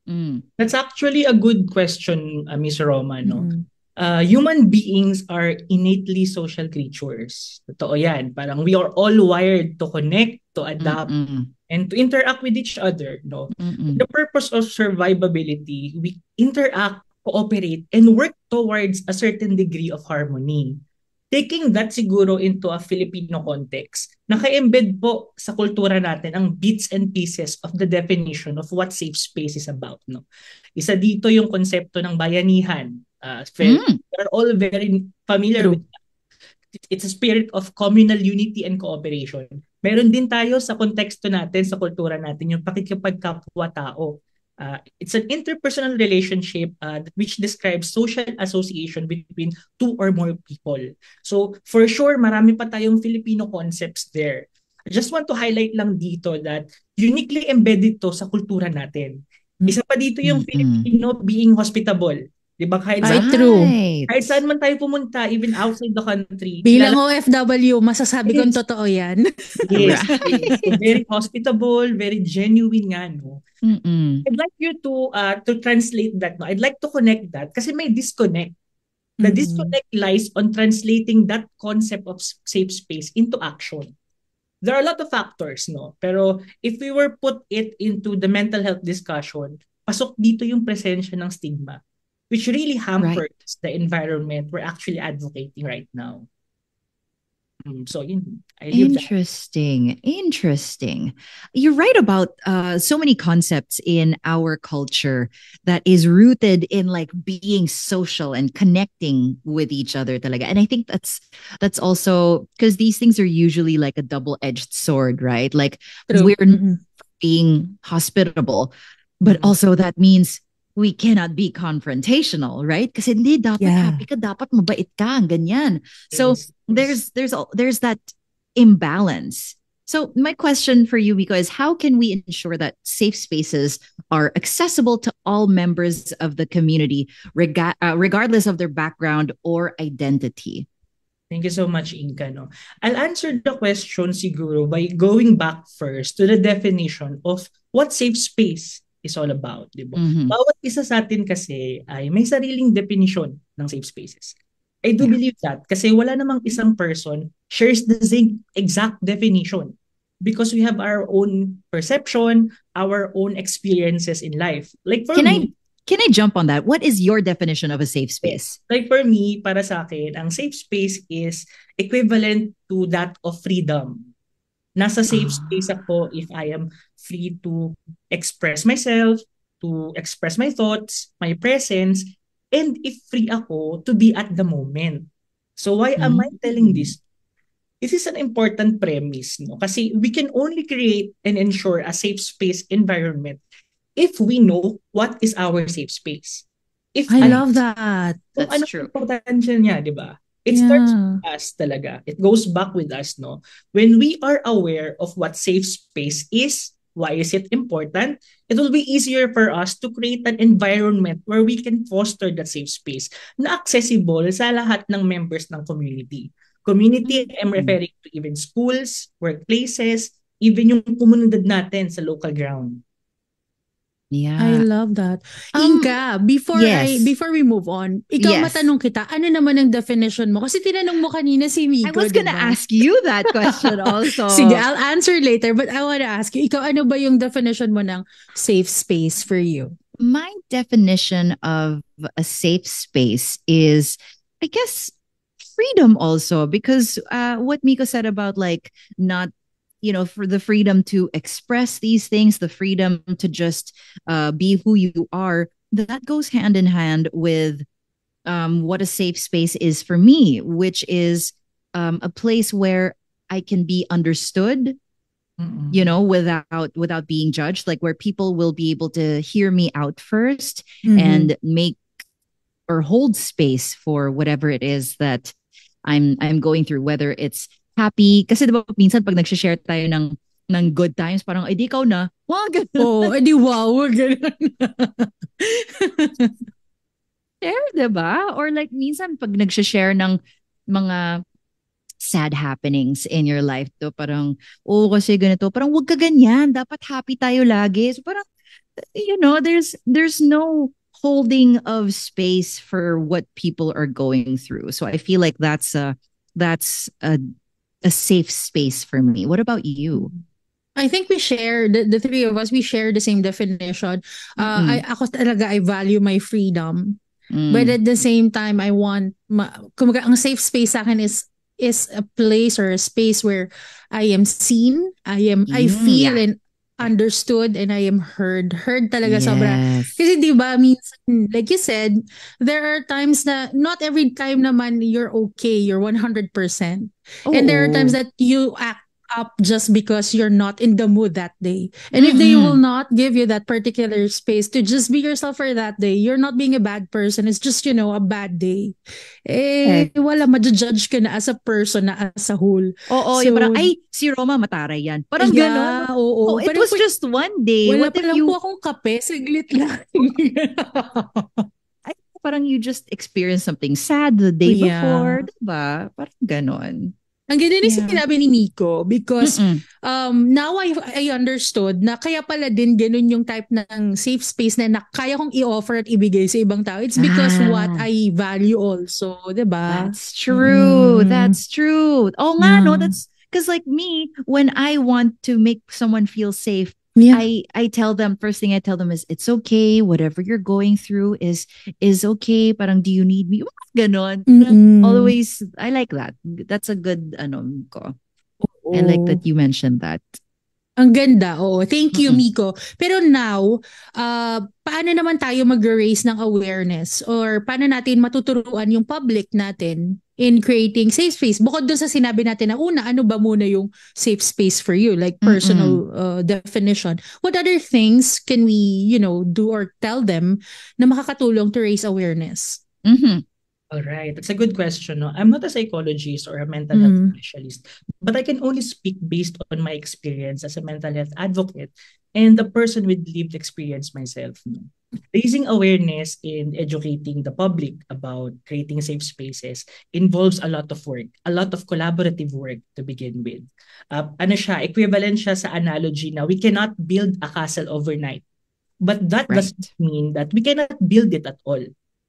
Speaker 9: That's actually a good question, Miss Roma, no?
Speaker 2: Mm.
Speaker 9: Human beings are innately social creatures. Totoo yan. Parang we are all wired to connect, to adapt, and to interact with each other. No? The purpose of survivability, we interact, cooperate, and work towards a certain degree of harmony. Taking that siguro into a Filipino context, naka-embed po sa kultura natin ang bits and pieces of the definition of what safe space is about. No? Isa dito yung konsepto ng bayanihan. We're all very familiar with that. It's a spirit of communal unity and cooperation. Meron din tayo sa konteksto natin, sa kultura natin, yung pakikipagkapwa-tao. It's an interpersonal relationship which describes social association between two or more people. So, for sure, marami pa tayong Filipino concepts there. I just want to highlight lang dito that uniquely embedded to sa kultura natin. Isa pa dito yung Filipino being hospitable. Di ba? Kahit
Speaker 2: Ay,
Speaker 9: saan,
Speaker 2: true.
Speaker 9: kahit saan man tayo pumunta, even outside the country.
Speaker 2: Bilang OFW, masasabi kong totoo yan.
Speaker 9: Yes.
Speaker 1: Right.
Speaker 9: So very hospitable, very genuine nga, no? I'd like you to translate that, no? I'd like to connect that kasi may disconnect. The disconnect lies on translating that concept of safe space into action. There are a lot of factors, no? Pero if we were put it into the mental health discussion, pasok dito yung presensya ng stigma, which really hampers the environment we're actually advocating right now. So I leave
Speaker 1: Interesting. You're right about so many concepts in our culture that is rooted in like being social and connecting with each other talaga. And I think that's also because these things are usually like a double-edged sword, right? Like we're being hospitable, but also that means we cannot be confrontational, right? Kasi hindi dapat happy ka, dapat mabait ka, ganyan. So there's that imbalance. So my question for you, Miko, is how can we ensure that safe spaces are accessible to all members of the community, regardless of their background or identity?
Speaker 9: Thank you so much, Inka. No? I'll answer the question siguro by going back first to the definition of what safe space is all about, di ba? Bawat isa sa atin kasi ay may sariling definition ng safe spaces. I do believe that kasi wala namang isang person shares the same exact definition because we have our own perception, our own experiences in life. Like for me,
Speaker 1: can I jump on that? What is your definition of a safe space?
Speaker 9: Like for me, para sa akin, ang safe space is equivalent to that of freedom. Nasa safe space ako if I am free to express myself, to express my thoughts, my presence, and if free ako to be at the moment. So why am I telling this? This is an important premise, no? Kasi we can only create and ensure a safe space environment if we know what is our safe space.
Speaker 2: I love that.
Speaker 1: That's true.
Speaker 9: Importansya niya, di ba? It starts with us talaga. It goes back with us, no? When we are aware of what safe space is, why is it important, it will be easier for us to create an environment where we can foster that safe space na accessible sa lahat ng members ng community. Community, I'm referring to even schools, workplaces, even yung komunidad natin sa local ground.
Speaker 1: Yeah.
Speaker 2: I love that. Inka, before we move on, ikaw matanong kita, ano naman ang definition mo? Kasi tinanong mo kanina si Miko.
Speaker 1: I was gonna ask you that question also.
Speaker 2: Sige, I'll answer later, but I wanna ask you, ikaw ano ba yung definition mo ng safe space for you?
Speaker 1: My definition of a safe space is, I guess, freedom also, because what Miko said about like not, for the freedom to express these things, the freedom to just be who you are, that goes hand in hand with what a safe space is for me, which is a place where I can be understood, without being judged, like where people will be able to hear me out first and make or hold space for whatever it is that I'm going through, whether it's happy. Kasi diba minsan pag nag-share tayo ng good times, parang, di ikaw na. Wag ganun.
Speaker 2: Di wow, wag ganun.
Speaker 1: Share, diba? Or like minsan pag nag-share ng mga sad happenings in your life, to parang, kasi ganito, parang wag ka ganyan. Dapat happy tayo lagi. So parang, there's no holding of space for what people are going through. So I feel like that's a safe space for me. What about you?
Speaker 2: I think we share, the three of us, we share the same definition. I value my freedom. But at the same time, I want, kumaga, ang safe space sa akin is a place or a space where I am seen, I feel and understood, and I am heard talaga sobra. Kasi diba, minsan, like you said, there are times na not every time naman you're okay, you're 100%. And there are times that you act up just because you're not in the mood that day. And if they will not give you that particular space to just be yourself for that day, you're not being a bad person. It's just, a bad day. Wala, ma-judge ka na as a person, na as a whole.
Speaker 1: So, yung parang, si Roma mataray yan. Parang gano'n.
Speaker 2: Oo.
Speaker 1: It was just one day.
Speaker 2: Wala pa lang po akong kape, saglit lang.
Speaker 1: parang you just experienced something sad the day before, diba? Parang ganon.
Speaker 2: Ang ganda ni sinabi ni Miko because now I understood na kaya pala din ganun yung type ng safe space na kaya kong i-offer at ibigay sa ibang tao. It's because what I value also, diba?
Speaker 1: That's true. That's true. Oh nga, no? That's because like me, when I want to make someone feel safe, I tell them, first thing I tell them is, it's okay. Whatever you're going through is okay. Parang, do you need me? Ganon. Always, I like that. That's a good, ko. I like that you mentioned that.
Speaker 2: Ang ganda, oo. Thank you, Miko. Pero now, paano naman tayo mag-raise ng awareness or paano natin matuturuan yung public natin in creating safe space? Bukod dun sa sinabi natin na una, ano ba muna yung safe space for you? Like personal definition. What other things can we, do or tell them na makakatulong to raise awareness?
Speaker 9: All right, that's a good question. No? I'm not a psychologist or a mental health specialist, but I can only speak based on my experience as a mental health advocate and the person with lived experience myself. No? Raising awareness and educating the public about creating safe spaces involves a lot of work, a lot of collaborative work to begin with. Equivalent siya sa analogy na we cannot build a castle overnight, but that doesn't mean that we cannot build it at all.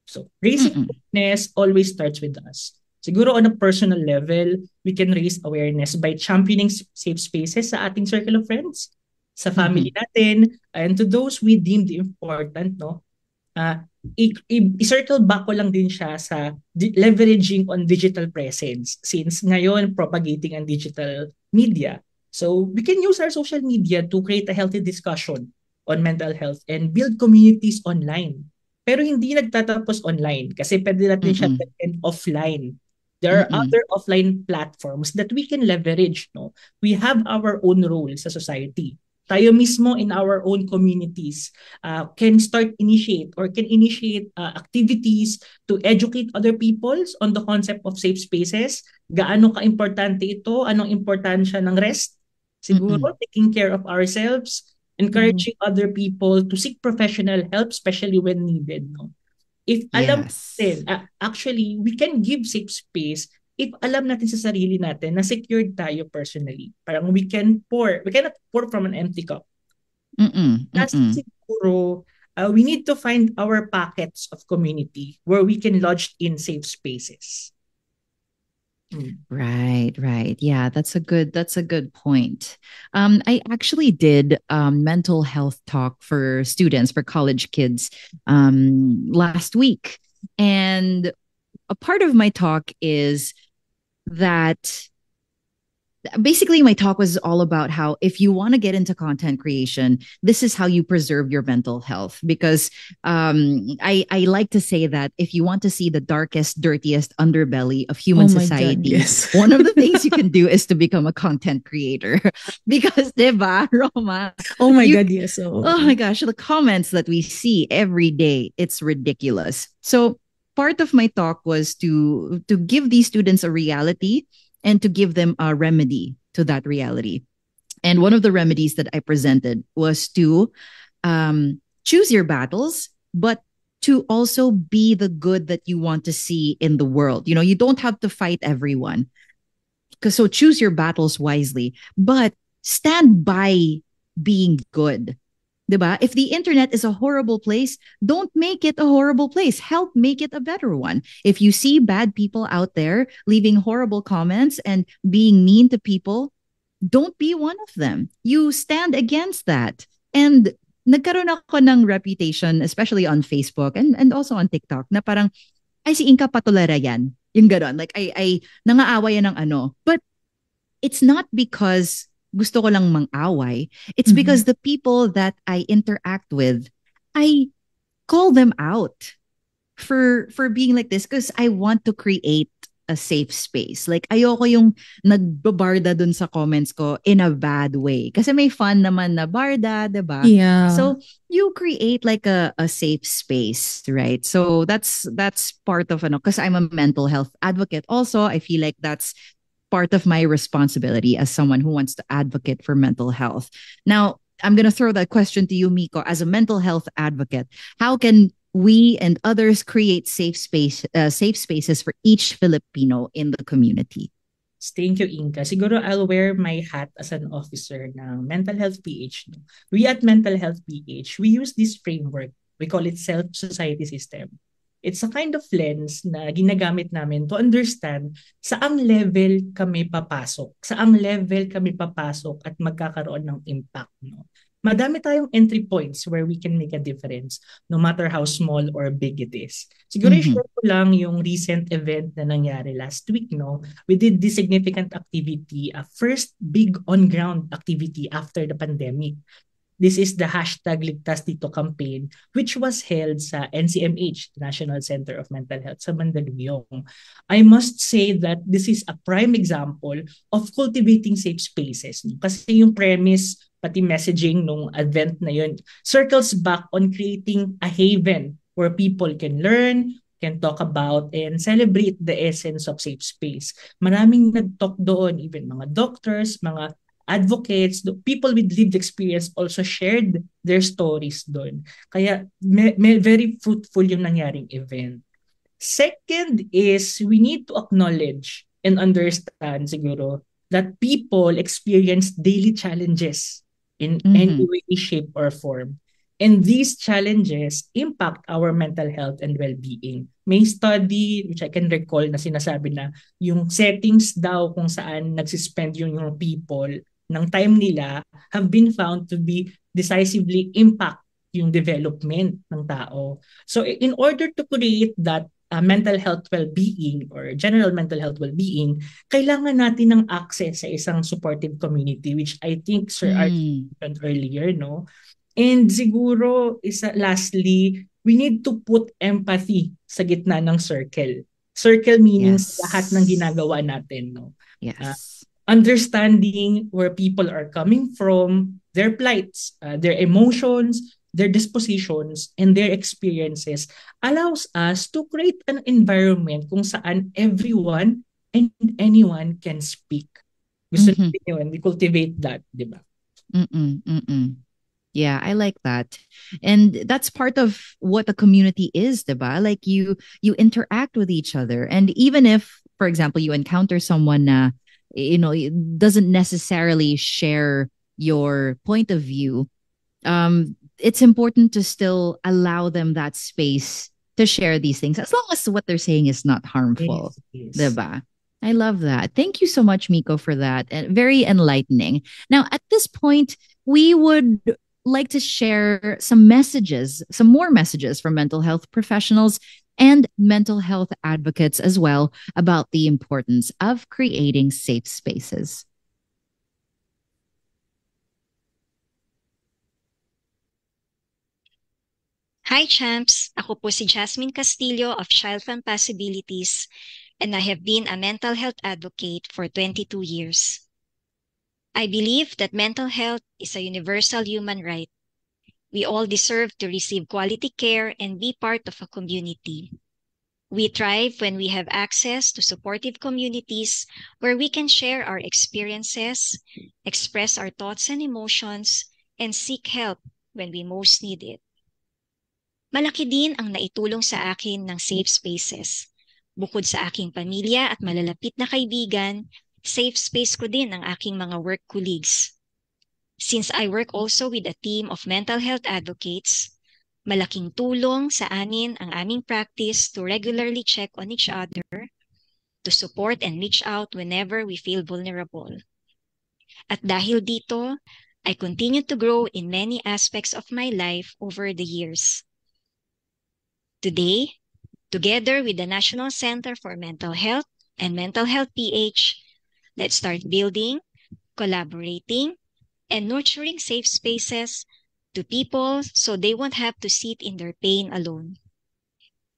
Speaker 9: So, raising awareness always starts with us. Siguro on a personal level, we can raise awareness by championing safe spaces sa ating circle of friends, sa family natin, and to those we deemed important, no? I-circle back ko lang din siya sa leveraging on digital presence since ngayon propagating ang digital media. So, we can use our social media to create a healthy discussion on mental health and build communities online. Pero hindi nagtatapos online kasi pwede natin siya and offline. There are other offline platforms that we can leverage. No? We have our own role sa society. Tayo mismo in our own communities can initiate activities to educate other peoples on the concept of safe spaces. Gaano ka-importante ito? Anong importansya ng rest? Siguro, taking care of ourselves, encouraging other people to seek professional help, especially when needed. No? If alam natin, actually, we can give safe space if alam natin sa sarili natin na secured tayo personally. Parang we cannot pour from an empty cup. Siguro, we need to find our pockets of community where we can lodge in safe spaces.
Speaker 1: Right. Yeah, that's a good point. I actually did mental health talk for students, for college kids, last week. And a part of my talk is that basically my talk was all about how if you want to get into content creation, this is how you preserve your mental health. Because I like to say that if you want to see the darkest, dirtiest underbelly of human society,
Speaker 2: God, yes.
Speaker 1: one of the things you can do is to become a content creator. Because, diba, Roma?
Speaker 2: Oh my God, yes.
Speaker 1: Oh my gosh, the comments that we see every day, it's ridiculous. So part of my talk was to give these students a reality and to give them a remedy to that reality. And one of the remedies that I presented was to choose your battles, but to also be the good that you want to see in the world. You don't have to fight everyone. So choose your battles wisely, but stand by being good. Diba? If the internet is a horrible place, don't make it a horrible place. Help make it a better one. If you see bad people out there leaving horrible comments and being mean to people, don't be one of them. You stand against that. And nagkaroon ako ng reputation, especially on Facebook and also on TikTok, na parang, ay si Inka patulera yan. Yung ganon. Like, ay nangaawa yan ng ano. But it's not because gusto ko lang mang-away. It's because the people that I interact with, I call them out for being like this because I want to create a safe space. Like, ayoko yung nagbabarda dun sa comments ko in a bad way. Kasi may fun naman na barda, diba?
Speaker 2: Yeah.
Speaker 1: So, you create like a safe space, right? So, that's part of, because I'm a mental health advocate also. I feel like that's part of my responsibility as someone who wants to advocate for mental health. Now, I'm going to throw that question to you, Miko. As a mental health advocate, how can we and others create safe spaces for each Filipino in the community.
Speaker 9: Thank you, Inka. Siguro I'll wear my hat as an officer ng Mental Health PH. No? We at Mental Health PH, we use this framework. We call it self-society system. It's a kind of lens na ginagamit namin to understand saang level kami papasok at magkakaroon ng impact. No? Madami tayong entry points where we can make a difference no matter how small or big it is. Siguro i-share ko lang yung recent event na nangyari last week. No? We did this significant activity, a first big on-ground activity after the pandemic. This is the #Ligtas Dito campaign, which was held sa NCMH, National Center of Mental Health sa Mandaluyong. I must say that this is a prime example of cultivating safe spaces. Kasi yung premise, pati messaging nung event na yun, circles back on creating a haven where people can learn, can talk about, and celebrate the essence of safe space. Maraming nag-talk doon, even mga doctors, mga advocates, people with lived experience also shared their stories doon. Kaya very fruitful yung nangyaring event. Second is we need to acknowledge and understand siguro that people experience daily challenges in any way, shape, or form. And these challenges impact our mental health and well-being. May study, which I can recall, na sinasabi na yung settings daw kung saan nagsispend yung people ng time nila have been found to be decisively impact yung development ng tao. So in order to create that mental health well-being or general mental health well-being, kailangan natin ng access sa isang supportive community, which I think Sir Archie mentioned earlier, no? And siguro, lastly, we need to put empathy sa gitna ng circle. Circle meaning lahat ng ginagawa natin, no?
Speaker 1: Yes.
Speaker 9: Understanding where people are coming from, their plights, their emotions, their dispositions, and their experiences allows us to create an environment kung saan everyone and anyone can speak. Gusto natin yun, we cultivate that, di ba?
Speaker 1: Yeah, I like that. And that's part of what the community is, diba? Like you interact with each other. And even if, for example, you encounter someone na, doesn't necessarily share your point of view, it's important to still allow them that space to share these things, as long as what they're saying is not harmful.
Speaker 9: Yes.
Speaker 1: Diba? I love that. Thank you so much, Miko, for that. And very enlightening. Now, at this point, we would like to share some more messages from mental health professionals and mental health advocates as well about the importance of creating safe spaces.
Speaker 10: Hi, champs! Ako po si Jasmine Castillo of Child Fund Possibilities, and I have been a mental health advocate for 22 years. I believe that mental health is a universal human right. We all deserve to receive quality care and be part of a community. We thrive when we have access to supportive communities where we can share our experiences, express our thoughts and emotions, and seek help when we most need it. Malaki din ang naitulong sa akin ng safe spaces. Bukod sa aking pamilya at malalapit na kaibigan, safe space ko din ang aking mga work colleagues. Since I work also with a team of mental health advocates, malaking tulong sa amin ang aming practice to regularly check on each other, to support and reach out whenever we feel vulnerable. At dahil dito, I continue to grow in many aspects of my life over the years. Today, together with the National Center for Mental Health and Mental Health PH, let's start building, collaborating, and nurturing safe spaces to people so they won't have to sit in their pain alone.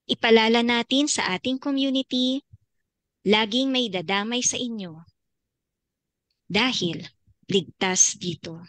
Speaker 10: Ipalala natin sa ating community, laging may dadamay sa inyo. Dahil ligtas dito.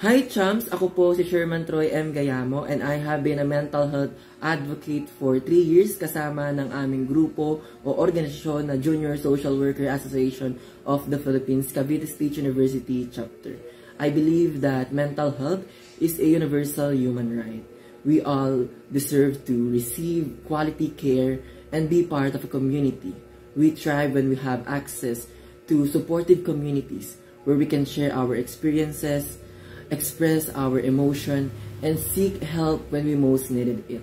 Speaker 11: Hi chums! Ako po si Sherman Troy M. Gayamo and I have been a mental health advocate for 3 years kasama ng aming grupo o organisasyon na Junior Social Worker Association of the Philippines, Cavite State University Chapter. I believe that mental health is a universal human right. We all deserve to receive quality care and be part of a community. We thrive when we have access to supportive communities where we can share our experiences, express our emotion, and seek help when we most needed it.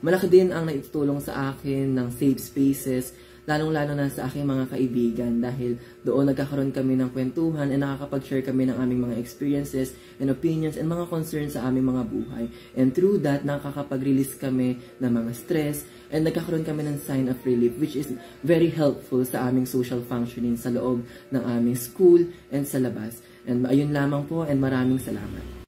Speaker 11: Malaki din ang naitutulong sa akin ng safe spaces, lalong-lalo na sa aking mga kaibigan dahil doon nagkakaroon kami ng kwentuhan and nakakapag-share kami ng aming mga experiences and opinions and mga concerns sa aming mga buhay. And through that, nakakapag-release kami ng mga stress and nagkakaroon kami ng sign of relief which is very helpful sa aming social functioning sa loob ng aming school and sa labas. And ayun lamang po and maraming salamat.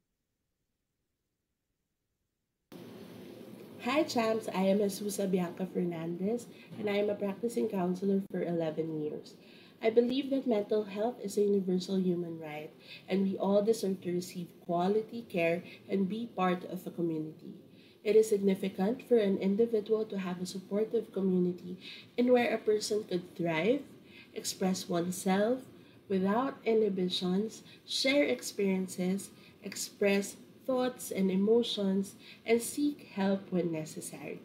Speaker 12: Hi champs, I am Jesusa Bianca Fernandez and I am a practicing counselor for 11 years. I believe that mental health is a universal human right and we all deserve to receive quality care and be part of a community. It is significant for an individual to have a supportive community in where a person could thrive, express oneself without inhibitions, share experiences, express thoughts and emotions, and seek help when necessary.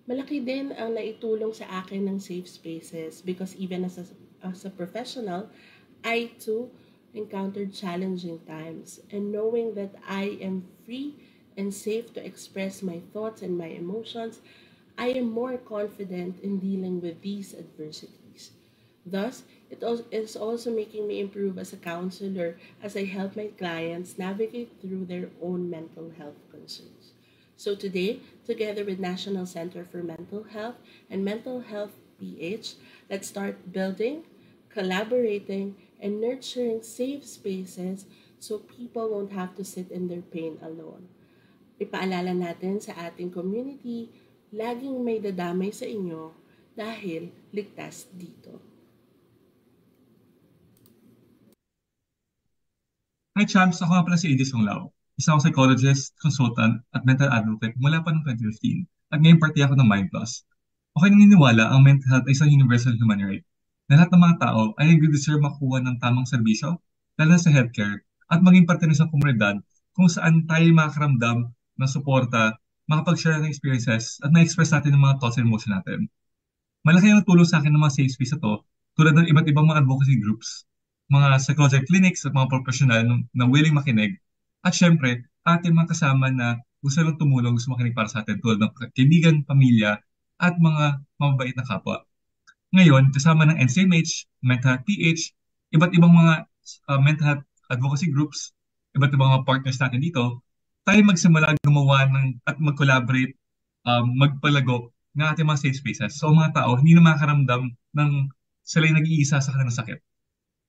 Speaker 12: Malaki din ang naitulong sa akin ng safe spaces because even as a professional, I too encountered challenging times. And knowing that I am free and safe to express my thoughts and my emotions, I am more confident in dealing with these adversities. Thus, it is also making me improve as a counselor as I help my clients navigate through their own mental health concerns. So today, together with National Center for Mental Health and Mental Health PH, let's start building, collaborating, and nurturing safe spaces so people won't have to sit in their pain alone. Ipaalala natin sa ating community, laging may dadamay sa inyo dahil ligtas dito.
Speaker 13: Hi champs, ako nga pala si Archie Sunga. Isa akong psychologist, consultant, at mental advocate mula pa noong 2015 at ngayon parte ako ng Mind Plus. Okay naniniwala ang mental health ay isang universal human right na lahat ng mga tao ay nag-deserve makuha ng tamang serbisyo, lalo na sa healthcare, at maging parte ng isang komunidad kung saan tayo makakaramdam ng suporta, makapag-share ng experiences, at ma-express natin ng mga thoughts and emotions natin. Malaki ang tulong sa akin ng mga safe space na to tulad ng iba't ibang mga advocacy groups, mga psychological clinics at mga professional na willing makinig. At syempre, ating mga kasama na gusto lang tumulong, gusto makinig para sa atin tulad ng kaibigan, pamilya, at mga mababait na kapwa. Ngayon, kasama ng NCMH, Mental Health PH, iba't ibang mga mental health advocacy groups, iba't ibang mga partners natin dito, tayo magsimula gumawa at mag-collaborate, magpalago ng ating mga safe spaces. So mga tao, hindi na makaramdam ng sila yung nag-iisa sa kanilang sakit.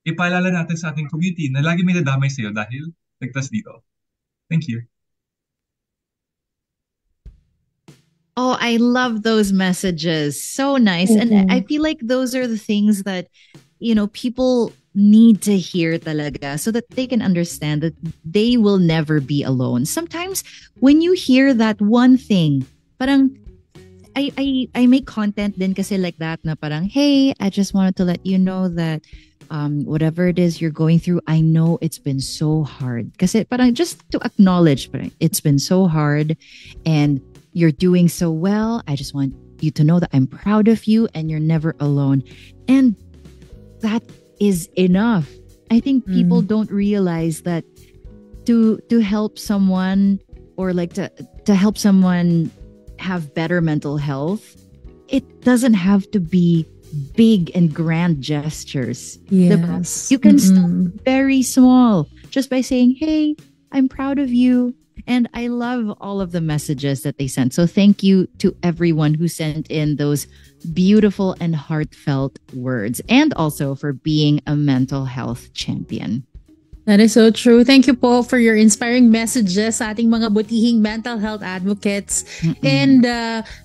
Speaker 13: Ipaalala natin sa ating community na lagi may nadamay sa iyo dahil ligtas dito. Thank you.
Speaker 1: Oh, I love those messages. So nice. And I feel like those are the things that, people need to hear talaga so that they can understand that they will never be alone. Sometimes when you hear that one thing, parang I make content din kasi like that na parang, hey, I just wanted to let you know that whatever it is you're going through, I know it's been so hard. Kasi parang just to acknowledge, parang, it's been so hard and you're doing so well. I just want you to know that I'm proud of you and you're never alone. And that is enough. I think people don't realize that to help someone or like to help someone have better mental health, it doesn't have to be big and grand gestures.
Speaker 2: Yes.
Speaker 1: You can start very small just by saying, hey, I'm proud of you. And I love all of the messages that they sent. So thank you to everyone who sent in those beautiful and heartfelt words, and also for being a mental health champion.
Speaker 2: That is so true. Thank you po for your inspiring messages sa ating mga butihing mental health advocates. And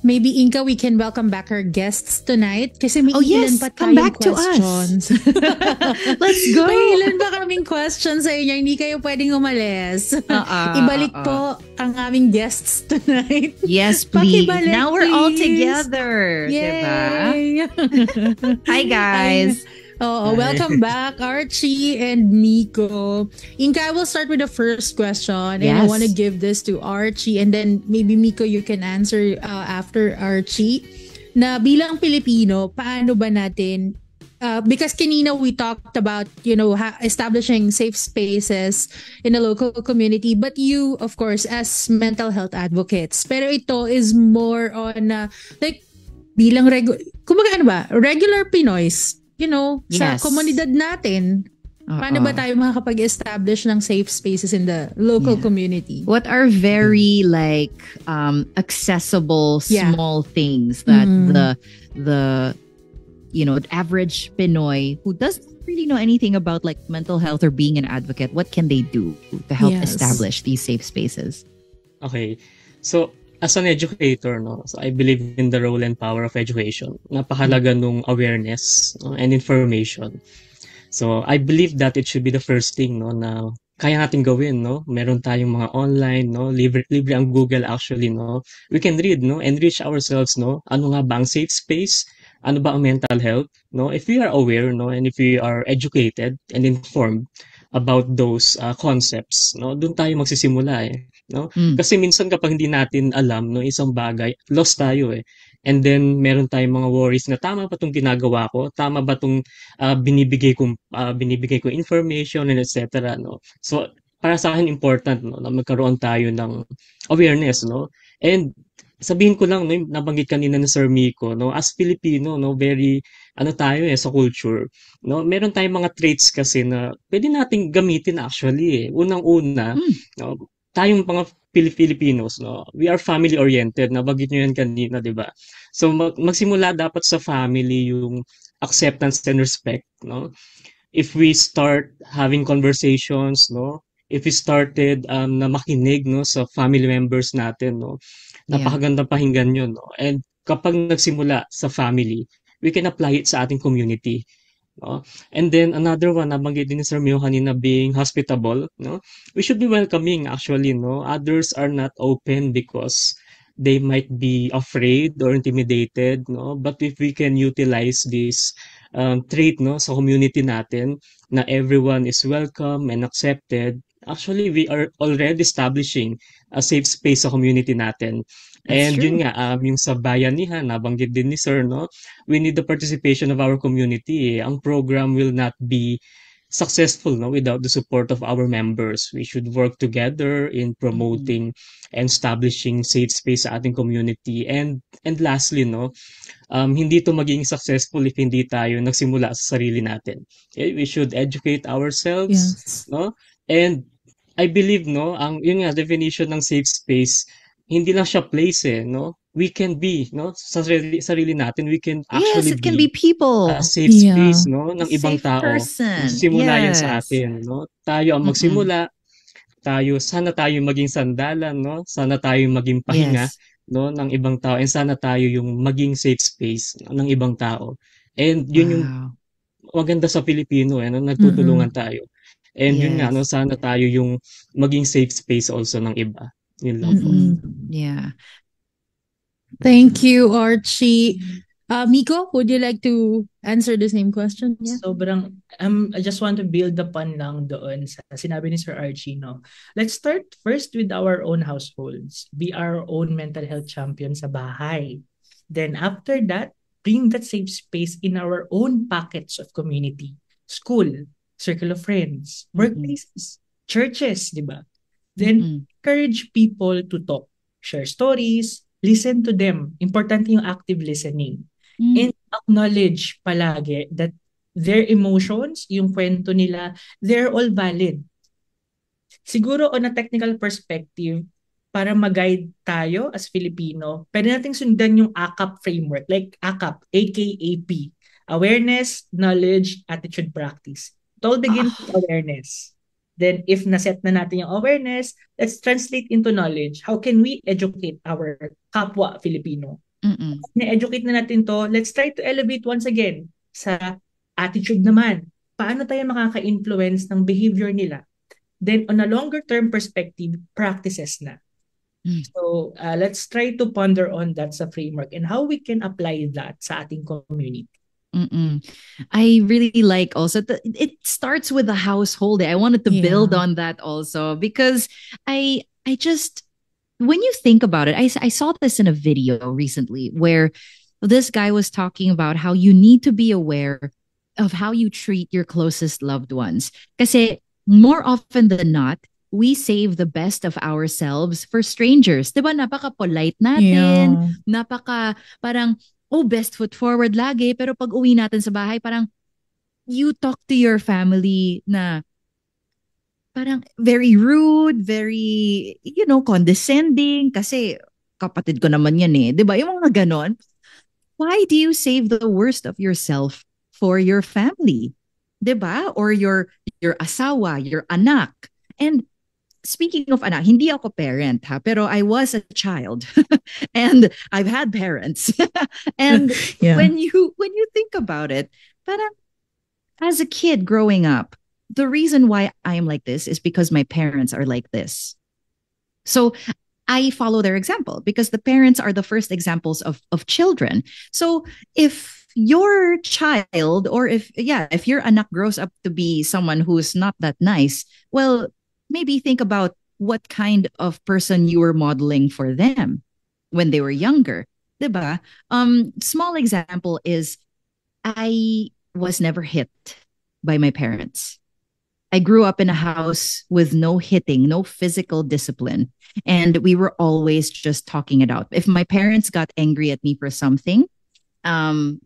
Speaker 2: maybe, Inka, we can welcome back our guests tonight kasi may ilan pa
Speaker 1: come
Speaker 2: tayong
Speaker 1: back
Speaker 2: questions.
Speaker 1: To us. Let's go.
Speaker 2: May ilan pa kaming questions sa inyo. Hindi kayo pwedeng umalis. Ibalik po ang aming guests tonight.
Speaker 1: Yes, please.
Speaker 2: Pakibalik,
Speaker 1: now we're all
Speaker 2: please.
Speaker 1: together.
Speaker 2: Yay!
Speaker 1: Diba? Hi, guys.
Speaker 2: Oh, welcome back, Archie and Miko. Inka, I will start with the first question, and I want to give this to Archie, and then maybe Miko, you can answer after Archie. Na bilang Pilipino, paano ba natin? Because kanina we talked about, establishing safe spaces in a local community, but you, of course, as mental health advocates, pero ito is more on like bilang regular Pinoys, sa komunidad natin. Paano ba tayo makakapag-establish ng safe spaces in the local community?
Speaker 1: What are very accessible small things that the average Pinoy who doesn't really know anything about like mental health or being an advocate, what can they do to help establish these safe spaces?
Speaker 5: Okay. So as an educator, so I believe in the role and power of education. Napakahalaga nung awareness and information. So I believe that it should be the first thing na kaya natin gawin, Meron tayong mga online, libre ang Google actually, We can read, enrich ourselves, Ano nga ba ang safe space? Ano ba ang mental health, If we are aware, and if we are educated and informed about those concepts, doon tayo magsisimula Kasi minsan kapag hindi natin alam isang bagay, lost tayo And then meron tayong mga worries na tama ba tong ginagawa ko? Tama ba tong binibigay ko information and etc. So para sa akin important na magkaroon tayo ng awareness And sabihin ko lang nabanggit kanina ni Sir Miko as Filipino very tayo sa culture meron tayong mga traits kasi na pwede nating gamitin actually unang-una tayong mga Filipinos we are family oriented nabanggit niyo yan kanina di ba so magsimula dapat sa family yung acceptance and respect if we start having conversations if we started na makinig sa family members natin napakaganda pakinggan yun and kapag nagsimula sa family we can apply it sa ating community and then another one nabanggit din ni Sir Mio kanina being hospitable we should be welcoming actually others are not open because they might be afraid or intimidated but if we can utilize this trait sa community natin na everyone is welcome and accepted actually we are already establishing a safe space sa community natin. And yun nga, yung sa bayanihan, nabanggit din ni Sir, we need the participation of our community. Ang program will not be successful without the support of our members. We should work together in promoting and establishing safe space sa ating community. And lastly, hindi to maging successful if hindi tayo nagsimula sa sarili natin. Okay? We should educate ourselves, And I believe ang yun nga definition ng safe space hindi lang siya place we can be sa sarili natin we can actually
Speaker 1: it can be people
Speaker 5: a safe space ng ibang
Speaker 1: safe
Speaker 5: tao
Speaker 1: person.
Speaker 5: Simula yan sa atin tayo ang magsimula tayo sana tayo maging sandalan sana tayo maging pahinga ng ibang tao and sana tayo yung maging safe space ng ibang tao and yun yung maganda sa Pilipino nagtutulungan tayo. And yun nga, sana tayo yung maging safe space also ng iba. Yun lang po.
Speaker 1: Yeah.
Speaker 2: Thank you, Archie. Miko, would you like to answer the same question?
Speaker 9: Yeah. Sobrang, I just want to build upon lang doon sa sinabi ni Sir Archie, Let's start first with our own households. Be our own mental health champion sa bahay. Then after that, bring that safe space in our own pockets of community. School, circle of friends, workplaces, churches, di ba? Then, encourage people to talk, share stories, listen to them. Importante yung active listening. And acknowledge palagi that their emotions, yung kwento nila, they're all valid. Siguro on a technical perspective, para mag-guide tayo as Filipino, pwede nating sundan yung ACAP framework, like ACAP, AKAP, Awareness, Knowledge, Attitude, Practice. It all begins with awareness. Then, if naset na natin yung awareness, let's translate into knowledge. How can we educate our kapwa Filipino? Na-educate na natin to, let's try to elevate once again sa attitude naman. Paano tayo makaka-influence ng behavior nila? Then, on a longer-term perspective, practices na. So, let's try to ponder on that sa framework and how we can apply that sa ating community.
Speaker 1: Mm-mm. I really like also it starts with the household. I wanted to build on that also because I just when you think about it, I saw this in a video recently where this guy was talking about how you need to be aware of how you treat your closest loved ones. Kasi more often than not, we save the best of ourselves for strangers. Diba? Napaka-polite natin.
Speaker 2: Yeah.
Speaker 1: Parang, best foot forward lagi. Pero pag uwi natin sa bahay, parang, you talk to your family na parang very rude, very, condescending. Kasi kapatid ko naman yan eh. Diba? Yung mga ganon. Why do you save the worst of yourself for your family? Diba? Or your asawa, your anak. And speaking of anak, hindi ako parent ha, pero I was a child and I've had parents. And when you think about it, parang as a kid growing up, the reason why I'm like this is because my parents are like this. So I follow their example because the parents are the first examples of children. So if your child or if your anak grows up to be someone who's not that nice, well, maybe think about what kind of person you were modeling for them when they were younger. Diba? Small example is I was never hit by my parents. I grew up in a house with no hitting, no physical discipline. And we were always just talking it out. If my parents got angry at me for something, and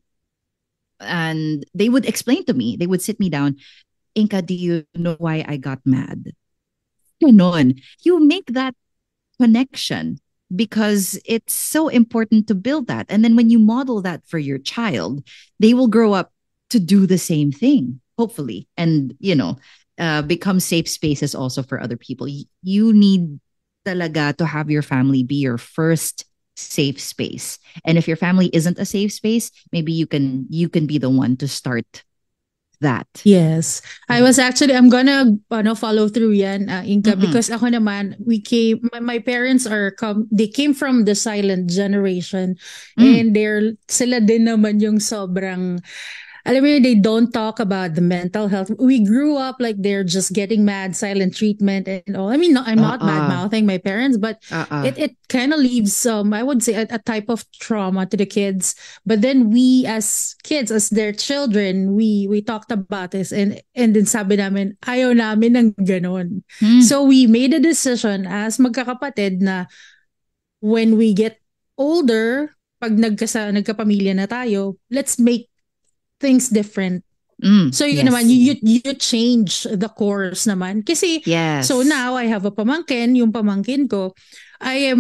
Speaker 1: they would explain to me, they would sit me down, Inka, do you know why I got mad? Ganon. You make that connection because it's so important to build that. And then when you model that for your child, they will grow up to do the same thing, hopefully. And, become safe spaces also for other people. You need talaga to have your family be your first safe space. And if your family isn't a safe space, maybe you can be the one to start that.
Speaker 2: Yes. I'm gonna follow through yan, Inka, because ako naman, my parents they came from the silent generation and sila din naman yung sobrang, alam mo, they don't talk about the mental health. We grew up like they're just getting mad, silent treatment and all. I mean, no, I'm not bad-mouthing my parents, but it kind of leaves, I would say, a type of trauma to the kids. But then we as kids, as their children, we talked about this and then sabi namin, ayaw namin ng ganon. So we made a decision as magkakapatid na when we get older, pag nagkapamilya na tayo, let's make things different. So you naman, you change the course naman. Kasi, so now I have a pamangkin, yung pamangkin ko, I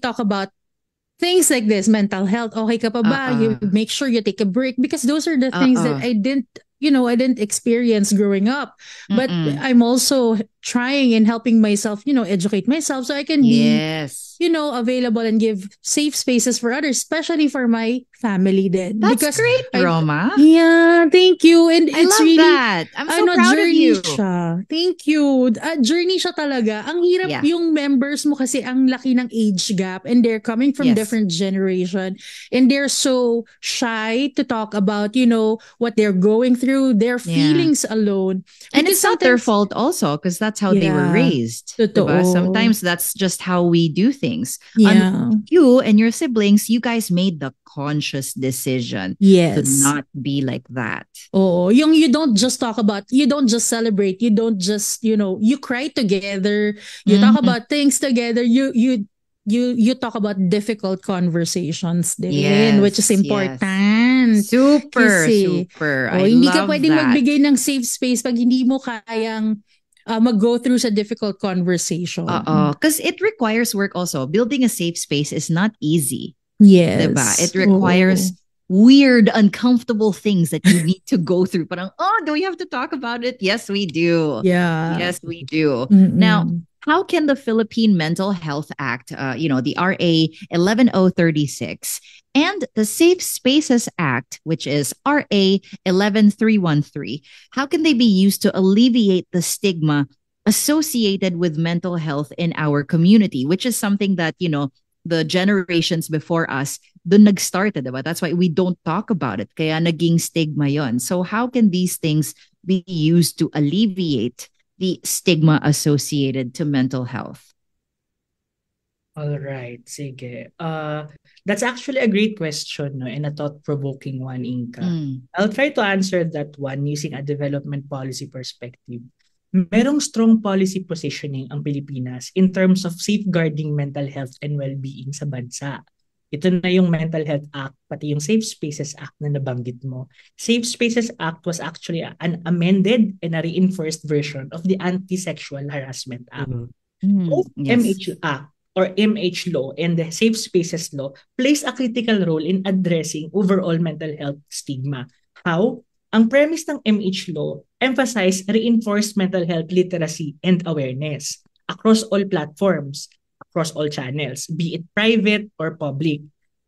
Speaker 2: talk about things like this, mental health, okay ka pa ba? You make sure you take a break because those are the things that I didn't experience growing up. But I'm also trying and helping myself, educate myself so I can be, available and give safe spaces for others, especially for my family then.
Speaker 1: That's great, Roma.
Speaker 2: Yeah, thank you. And
Speaker 1: I love really, that. I'm so proud of you.
Speaker 2: Siya. Thank you. Journey siya talaga. Ang hirap yung members mo kasi ang laki ng age gap and they're coming from different generation and they're so shy to talk about, what they're going through, their feelings alone.
Speaker 1: And it's not their fault also because that's how they were raised. Diba? Sometimes that's just how we do things. You and your siblings, you guys made the conscious decision to not be like that.
Speaker 2: You don't just talk about, you don't just celebrate, you don't just, you cry together, you talk about things together, you talk about difficult conversations din, which is important.
Speaker 1: Super. I
Speaker 2: hindi
Speaker 1: love
Speaker 2: ka pwedeng
Speaker 1: that.
Speaker 2: magbigay ng safe space pag hindi mo kayang mag-go through sa difficult conversation.
Speaker 1: Because it requires work also. Building a safe space is not easy.
Speaker 2: Yes.
Speaker 1: Diba? It requires weird, uncomfortable things that you need to go through. Parang, do we have to talk about it? Yes, we do.
Speaker 2: Yeah.
Speaker 1: Yes, we do. Now, how can the Philippine Mental Health Act, the RA 11036, and the Safe Spaces Act, which is RA 11313, how can they be used to alleviate the stigma associated with mental health in our community, which is something that, the generations before us, dun nag-start, diba? That's why we don't talk about it. Kaya naging stigma yon. So how can these things be used to alleviate the stigma associated to mental health?
Speaker 9: All right, sige. That's actually a great question, no, and a thought-provoking one, Inka. I'll try to answer that one using a development policy perspective. Merong strong policy positioning ang Pilipinas in terms of safeguarding mental health and well-being sa bansa. Ito na yung Mental Health Act, pati yung Safe Spaces Act na nabanggit mo. Safe Spaces Act was actually an amended and a reinforced version of the Anti-Sexual Harassment Act. Both MH Act or MH law and the Safe Spaces law plays a critical role in addressing overall mental health stigma. How? Ang premise ng MH law emphasize reinforced mental health literacy and awareness across all platforms, across all channels, be it private or public.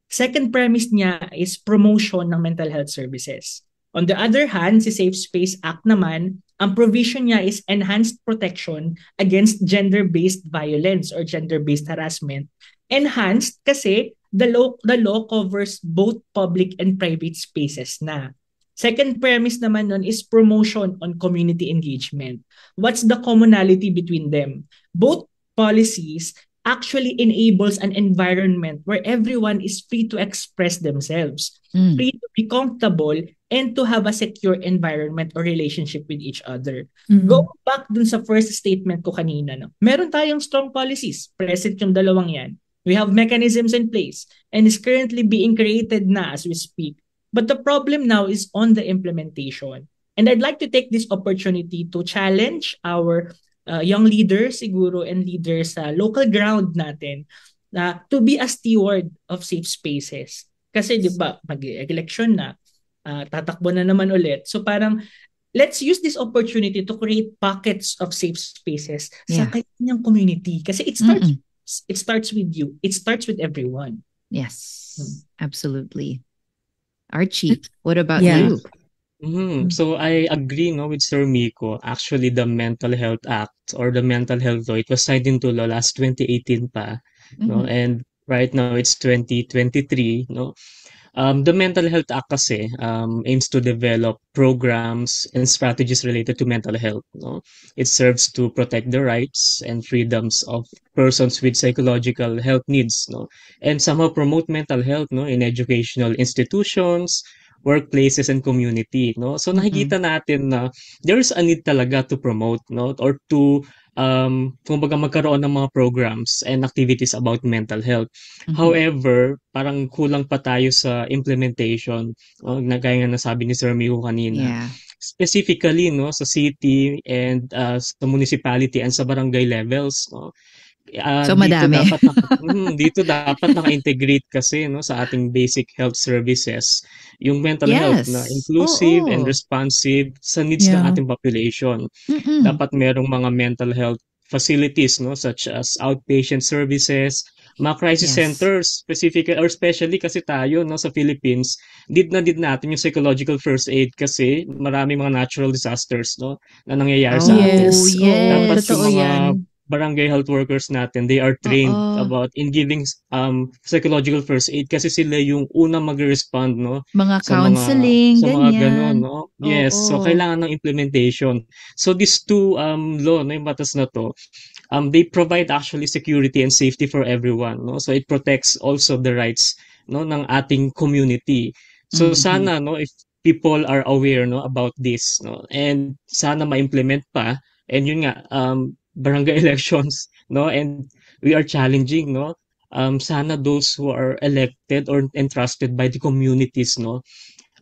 Speaker 9: Second premise niya is promotion ng mental health services. On the other hand, si Safe Space Act naman, ang provision niya is enhanced protection against gender-based violence or gender-based harassment. Enhanced kasi the law covers both public and private spaces na. Second premise naman nun is promotion on community engagement. What's the commonality between them? Both policies actually enables an environment where everyone is free to express themselves, free to be comfortable, and to have a secure environment or relationship with each other. Go back dun sa first statement ko kanina. No? Meron tayong strong policies. Present yung dalawang yan. We have mechanisms in place and is currently being created na as we speak. But the problem now is on the implementation. And I'd like to take this opportunity to challenge our young leaders siguro and leaders sa local ground natin to be a steward of safe spaces. Kasi di ba, mag-election na, tatakbo na naman ulit. So parang, let's use this opportunity to create pockets of safe spaces sa kanyang community. Kasi it starts with you. It starts with everyone.
Speaker 1: Yes, absolutely. Archie, what about you?
Speaker 5: So I agree with Sir Miko. Actually, the Mental Health Act or the Mental Health Law, it was signed into law last 2018 pa. No? And right now, it's 2023. No? The Mental Health Act kasi aims to develop programs and strategies related to mental health. No? It serves to protect the rights and freedoms of persons with psychological health needs, no? And somehow promote mental health, no, in educational institutions, workplaces, and community. No? So nakikita natin na there's a need talaga to promote, no, or to kumbaga magkaroon ng mga programs and activities about mental health. However, parang kulang pa tayo sa implementation, gaya nga nasabi ni Sir Miko kanina. Specifically, no, sa city and sa municipality and sa barangay levels, no.
Speaker 1: So madami.
Speaker 5: Dito dapat naka-integrate kasi, no, sa ating basic health services yung mental health na inclusive and responsive sa needs ng ating population. Dapat merong mga mental health facilities, no, such as outpatient services, mga crisis centers, specifically or especially kasi tayo, no, sa Philippines, need natin yung psychological first aid kasi maraming mga natural disasters, no, na nangyayari sa atin. Dapat yung mga barangay health workers natin, they are trained about in giving psychological first aid kasi sila yung unang magre-respond, no,
Speaker 1: mga counseling,
Speaker 5: sa mga ganun, no. Yes, so kailangan ng implementation. So these two law, no, yung batas na to, they provide actually security and safety for everyone, no. So it protects also the rights, no, ng ating community. So sana, no, if people are aware, no, about this, no, and sana ma-implement pa, and yun nga, barangay elections, no, and we are challenging, no, sana those who are elected or entrusted by the communities, no,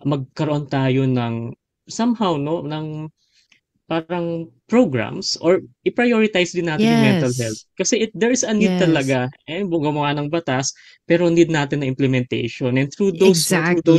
Speaker 5: magkaroon tayo ng somehow, no, ng parang programs or i-prioritize din natin yung mental health kasi there is a need talaga, gumawa ng batas pero need natin na implementation, and through those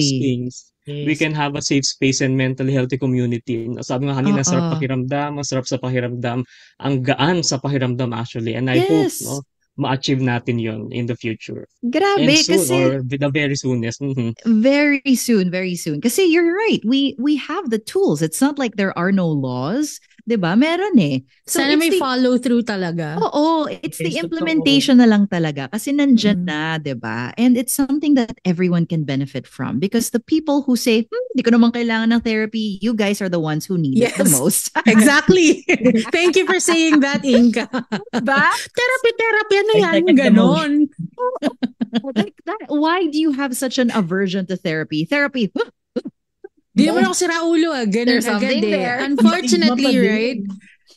Speaker 5: things we can have a safe space and mentally healthy community. Sabi nga kanina, sarap pakiramdam, masarap sa pakiramdam, ang gaan sa pakiramdam actually, and I hope, no, ma-achieve natin yon in the future. And
Speaker 1: Grabe,
Speaker 5: soon,
Speaker 1: kasi
Speaker 5: or the very soonest.
Speaker 1: very soon, very soon. Kasi you're right. We have the tools. It's not like there are no laws. 'Di ba? Meron eh. So
Speaker 2: Sana
Speaker 1: it's
Speaker 2: may
Speaker 1: the
Speaker 2: follow through talaga.
Speaker 1: Oo, it's the
Speaker 9: Yes, totoo.
Speaker 1: implementation na lang talaga kasi nandyan na, 'di ba? And it's something that everyone can benefit from because the people who say, di ko naman kailangan ng therapy, you guys are the ones who need it the
Speaker 2: Yes.
Speaker 1: most.
Speaker 2: Exactly. Thank you for saying that, Inka.
Speaker 1: Ba?
Speaker 2: Therapy, ano
Speaker 9: I
Speaker 2: yan?
Speaker 9: second the
Speaker 2: Ganon.
Speaker 1: Like that. Why do you have such an aversion to therapy? Therapy.
Speaker 2: Di naman ako sira ulo Ganon
Speaker 1: There's
Speaker 2: agad
Speaker 1: something
Speaker 2: eh.
Speaker 1: there.
Speaker 2: Unfortunately, right?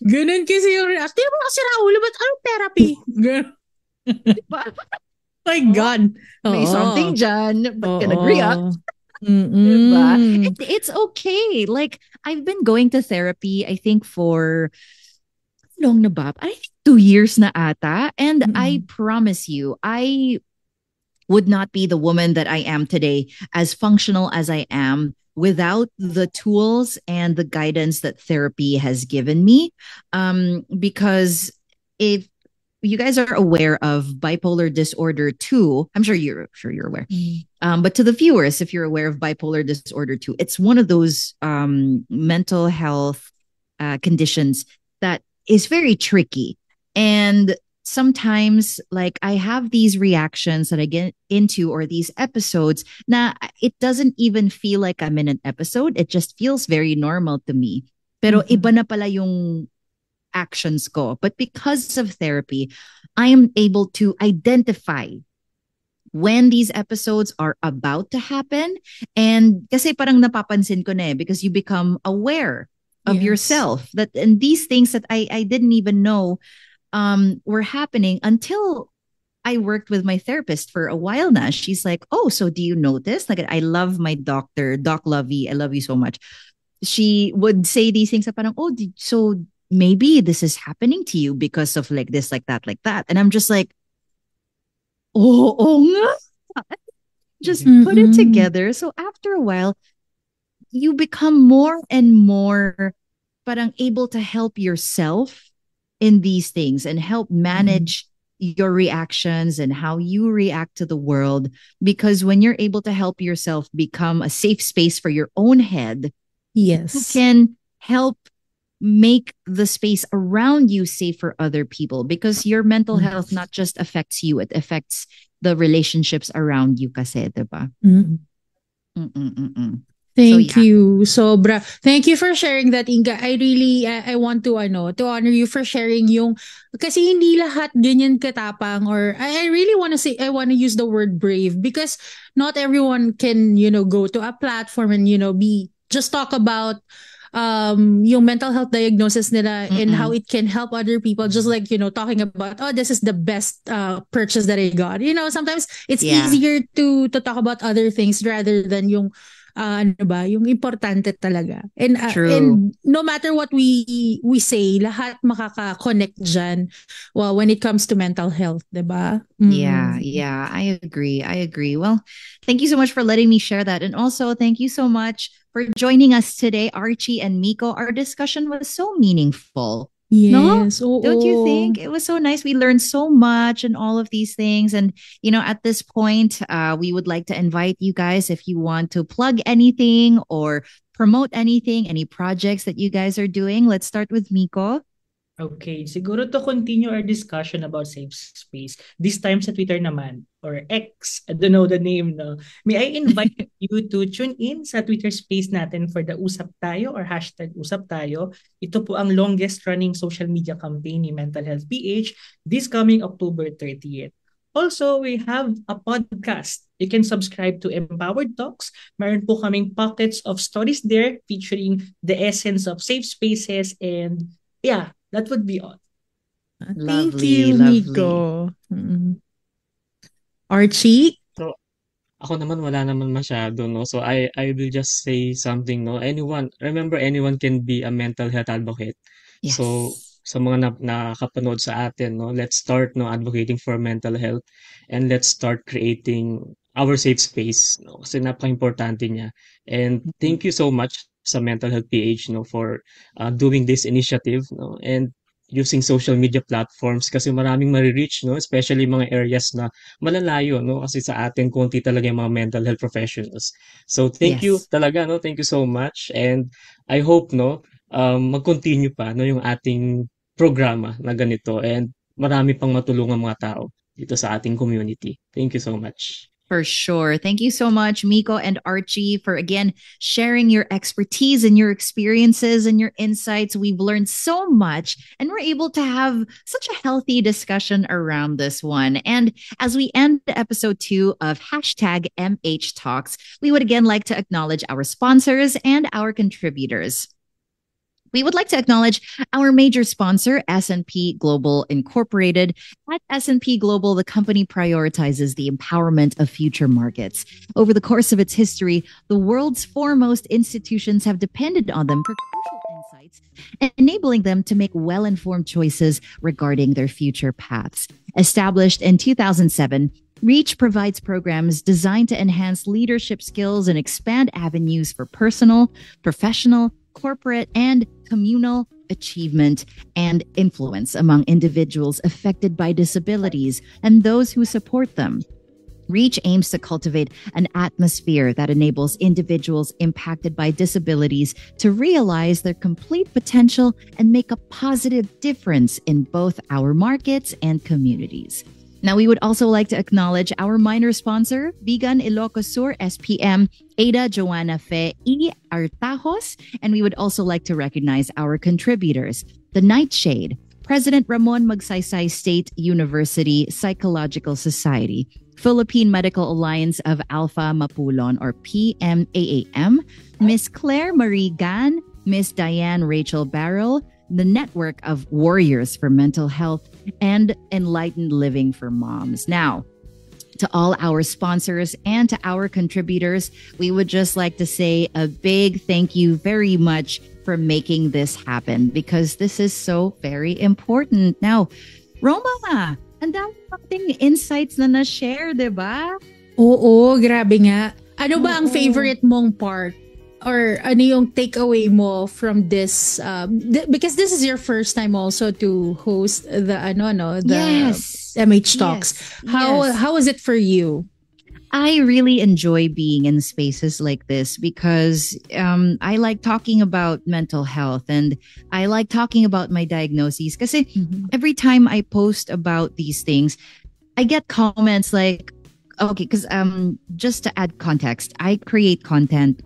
Speaker 2: Ganon kasi yung react. Di naman ako sira ulo, ba't anong therapy? Ganon. My God.
Speaker 1: May
Speaker 2: Oo.
Speaker 1: something dyan. Ba't ka
Speaker 2: Oo.
Speaker 1: nag-react? Diba? It's okay. Like, I've been going to therapy, I think, for long na ba? I think 2 years na ata. And I promise you, I would not be the woman that I am today, as functional as I am, without the tools and the guidance that therapy has given me. Because if you guys are aware of bipolar disorder 2, I'm sure you're aware. But to the viewers, if you're aware of bipolar disorder 2, it's one of those mental health conditions that is very tricky. And sometimes, like, I have these reactions that I get into, or these episodes, na it doesn't even feel like I'm in an episode. It just feels very normal to me. Pero iba na pala yung actions ko. But because of therapy, I am able to identify when these episodes are about to happen. And kasi parang napapansin ko na because you become aware of yourself, that and these things that I didn't even know were happening until I worked with my therapist for a while now. She's like, oh, so do you notice? Like, I love my doctor, Doc Lovey. I love you so much. She would say these things, parang, oh, so maybe this is happening to you because of like this, like that, like that. And I'm just like, oh nga. Just put it together. So after a while, you become more and more parang able to help yourself in these things and help manage your reactions and how you react to the world. Because when you're able to help yourself become a safe space for your own head, you can help make the space around you safe for other people, because your mental health not just affects you, it affects the relationships around you kasi, diba?
Speaker 2: Thank you, sobra. Thank you for sharing that, Inka. I really, I want to honor you for sharing yung, kasi hindi lahat ganyan katapang, or I really want to say, I want to use the word brave, because not everyone can, go to a platform and, just talk about yung mental health diagnosis nila and how it can help other people, just like talking about, oh, this is the best purchase that I got. Sometimes it's easier to talk about other things rather than yung yung importante talaga. And no matter what we say, lahat makaka-connect dyan when it comes to mental health, diba?
Speaker 1: Yeah, I agree. Well, thank you so much for letting me share that. And also, thank you so much for joining us today, Archie and Miko. Our discussion was so meaningful.
Speaker 2: Yes.
Speaker 1: No? Don't you think? It was so nice. We learned so much and all of these things. And, at this point, we would like to invite you guys, if you want to plug anything or promote anything, any projects that you guys are doing. Let's start with Miko.
Speaker 9: Okay, siguro to continue our discussion about safe space, this time sa Twitter naman, or X, I don't know the name, no? May I invite you to tune in sa Twitter space natin for the Usap Tayo or hashtag Usap Tayo. Ito po ang longest running social media campaign ni Mental Health PH this coming October 30th. Also, we have a podcast. You can subscribe to Empowered Talks. Meron po kaming pockets of stories there featuring the essence of safe spaces, and that would be all.
Speaker 2: Thank you, Miko. Archie?
Speaker 5: So, ako naman wala naman masyado, no? So, I will just say something, no? Anyone can be a mental health advocate.
Speaker 1: Yes.
Speaker 5: So, sa mga nakakapanood sa atin, no? Let's start, no, advocating for mental health, and let's start creating our safe space, no? Kasi napaka-importante niya. And thank you so much sa Mental Health PH, no, for doing this initiative, no, and using social media platforms kasi maraming marireach, no? Especially mga areas na malalayo, no? Kasi sa atin, konti talaga yung mga mental health professionals. So, thank you
Speaker 1: Yes.
Speaker 5: talaga, no? Thank you so much. And I hope, no, mag-continue pa, no, yung ating programa na ganito. And marami pang matulungan mga tao dito sa ating community. Thank you so much.
Speaker 1: For sure. Thank you so much, Miko and Archie, for again sharing your expertise and your experiences and your insights. We've learned so much and we're able to have such a healthy discussion around this one. And as we end episode 2 of hashtag MHTalks, we would again like to acknowledge our sponsors and our contributors. We would like to acknowledge our major sponsor, S&P Global Incorporated. At S&P Global, the company prioritizes the empowerment of future markets. Over the course of its history, the world's foremost institutions have depended on them for crucial insights, enabling them to make well-informed choices regarding their future paths. Established in 2007, Reach provides programs designed to enhance leadership skills and expand avenues for personal, professional, corporate, and communal achievement and influence among individuals affected by disabilities and those who support them. Reach aims to cultivate an atmosphere that enables individuals impacted by disabilities to realize their complete potential and make a positive difference in both our markets and communities. Now, we would also like to acknowledge our minor sponsor, Vegan Ilocos Sur SPM, Ada Joanna Fe E. Artajos, and we would also like to recognize our contributors, The Nightshade, President Ramon Magsaysay State University Psychological Society, Philippine Medical Alliance of Alpha Mapulon, or PMAAM, Miss Claire Marie Gan, Miss Diane Rachel Barrel, the Network of Warriors for Mental Health, and Enlightened Living for Moms. Now, to all our sponsors and to our contributors, we would just like to say a big thank you very much for making this happen, because this is so very important. Now, Roma, ang dami nating insights na na-share, di ba?
Speaker 2: Oo, grabe nga. Ano ba ang favorite mong part? Or ano yung takeaway mo from this? Because this is your first time also to host the MHTalks.
Speaker 1: Yes.
Speaker 2: How is it for you?
Speaker 1: I really enjoy being in spaces like this because I like talking about mental health and I like talking about my diagnoses. Kasi every time I post about these things, I get comments like, okay, because just to add context, I create content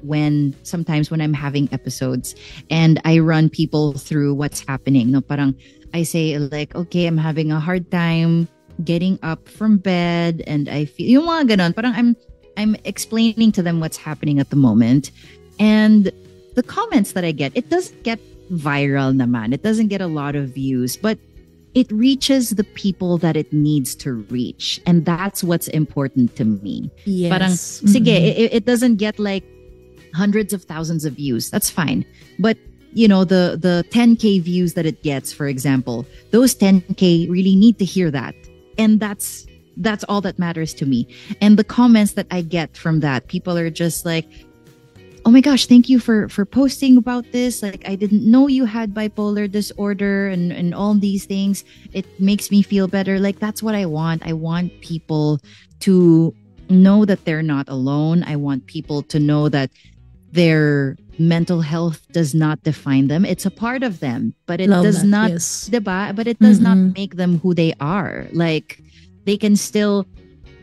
Speaker 1: sometimes when I'm having episodes and I run people through what's happening. No, parang I say like, okay, I'm having a hard time getting up from bed and I feel yung mga ganon. Parang I'm explaining to them what's happening at the moment, and the comments that I get, it doesn't get viral naman. It doesn't get a lot of views, but it reaches the people that it needs to reach. And that's what's important to me.
Speaker 2: Yes.
Speaker 1: Parang, sige, it doesn't get like hundreds of thousands of views. That's fine. But, you know, the 10K views that it gets, for example, those 10K really need to hear that. And that's all that matters to me. And the comments that I get from that, people are just like, oh my gosh, thank you for posting about this. Like, I didn't know you had bipolar disorder and all these things. It makes me feel better. Like, that's what I want. I want people to know that they're not alone. I want people to know that their mental health does not define them. It's a part of them, but it does not, diba? But it does not make them who they are. Like, they can still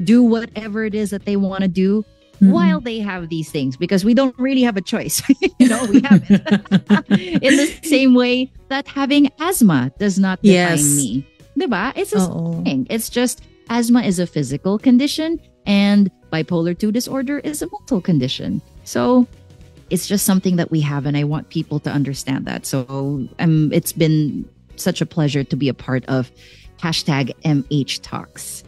Speaker 1: do whatever it is that they want to do while they have these things, because we don't really have a choice. You know, we have it. In the same way that having asthma does not define me. Diba? It's the same thing. It's just asthma is a physical condition and bipolar 2 disorder is a mental condition. So it's just something that we have, and I want people to understand that. So it's been such a pleasure to be a part of hashtag MHTalks.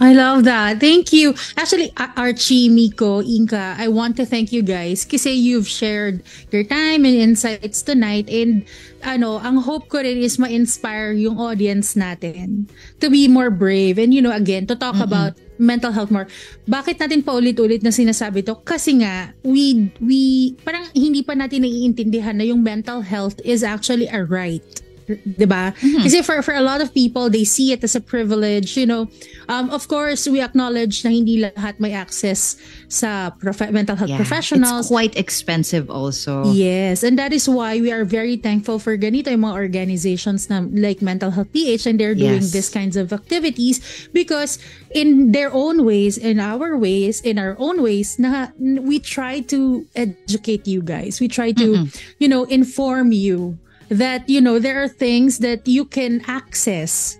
Speaker 2: I love that. Thank you. Actually, Archie, Miko, Inka, I want to thank you guys kasi you've shared your time and insights tonight, and ang hope ko rin is ma-inspire yung audience natin to be more brave and, again, to talk about mental health more. Bakit natin paulit-ulit na sinasabi to? Kasi nga, we parang hindi pa natin naiintindihan na yung mental health is actually a right. diba? Kasi for a lot of people, they see it as a privilege, you know. Of course, we acknowledge na hindi lahat may access sa mental health professionals.
Speaker 1: It's quite expensive also.
Speaker 2: Yes, and that is why we are very thankful for ganito yung mga organizations na like Mental Health PH, and they're doing these kinds of activities because in their own ways, in our own ways, we try to educate you guys. We try to, you know, inform you that, you know, there are things that you can access.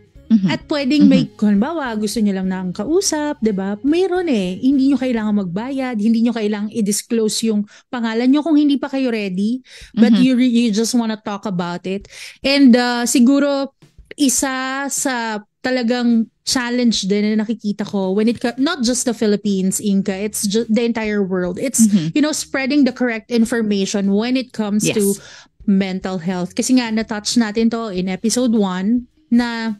Speaker 2: At pwedeng may, halimbawa, gusto nyo lang ng kausap, diba? Mayroon hindi nyo kailangan magbayad, hindi nyo kailangan i-disclose yung pangalan nyo kung hindi pa kayo ready, but you just wanna talk about it. And siguro, isa sa talagang challenge din na nakikita ko when it not just the Philippines, Inka, it's just the entire world. It's, you know, spreading the correct information when it comes to mental health. Kasi nga, na-touch natin to in episode 1 na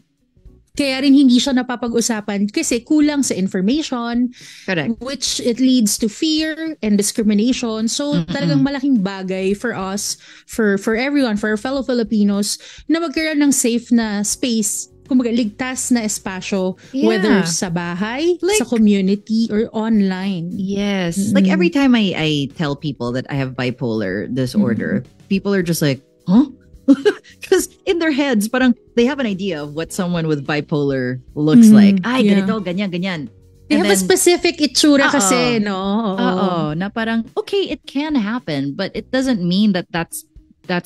Speaker 2: kaya rin hindi siya napapag-usapan kasi kulang sa information.
Speaker 1: Correct.
Speaker 2: Which it leads to fear and discrimination. So talagang malaking bagay for us, for everyone, for our fellow Filipinos na magkaroon ng safe na space, kumbaga ligtas na espasyo, whether sa bahay, sa community, or online.
Speaker 1: Yes. Like every time I tell people that I have bipolar disorder, people are just like, huh? Because in their heads, parang they have an idea of what someone with bipolar looks like. Ay, ganito, ganyan, ganyan.
Speaker 2: They have a specific itsura kasi, no?
Speaker 1: Na parang, okay, it can happen, but it doesn't mean that that's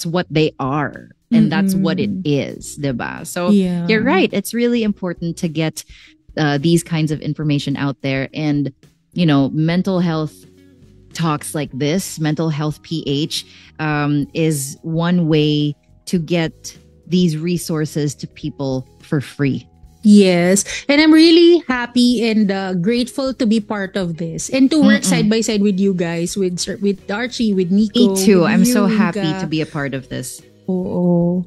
Speaker 1: what they are. And that's what it is, diba? So you're right. It's really important to get these kinds of information out there. And, you know, mental health talks like this, Mental Health PH, is one way to get these resources to people for free.
Speaker 2: Yes. And I'm really happy and grateful to be part of this and to work side by side with you guys, with Archie, with Nico.
Speaker 1: Me too. I'm
Speaker 2: you,
Speaker 1: so happy
Speaker 2: Inka.
Speaker 1: to be a part of this.
Speaker 2: Oo.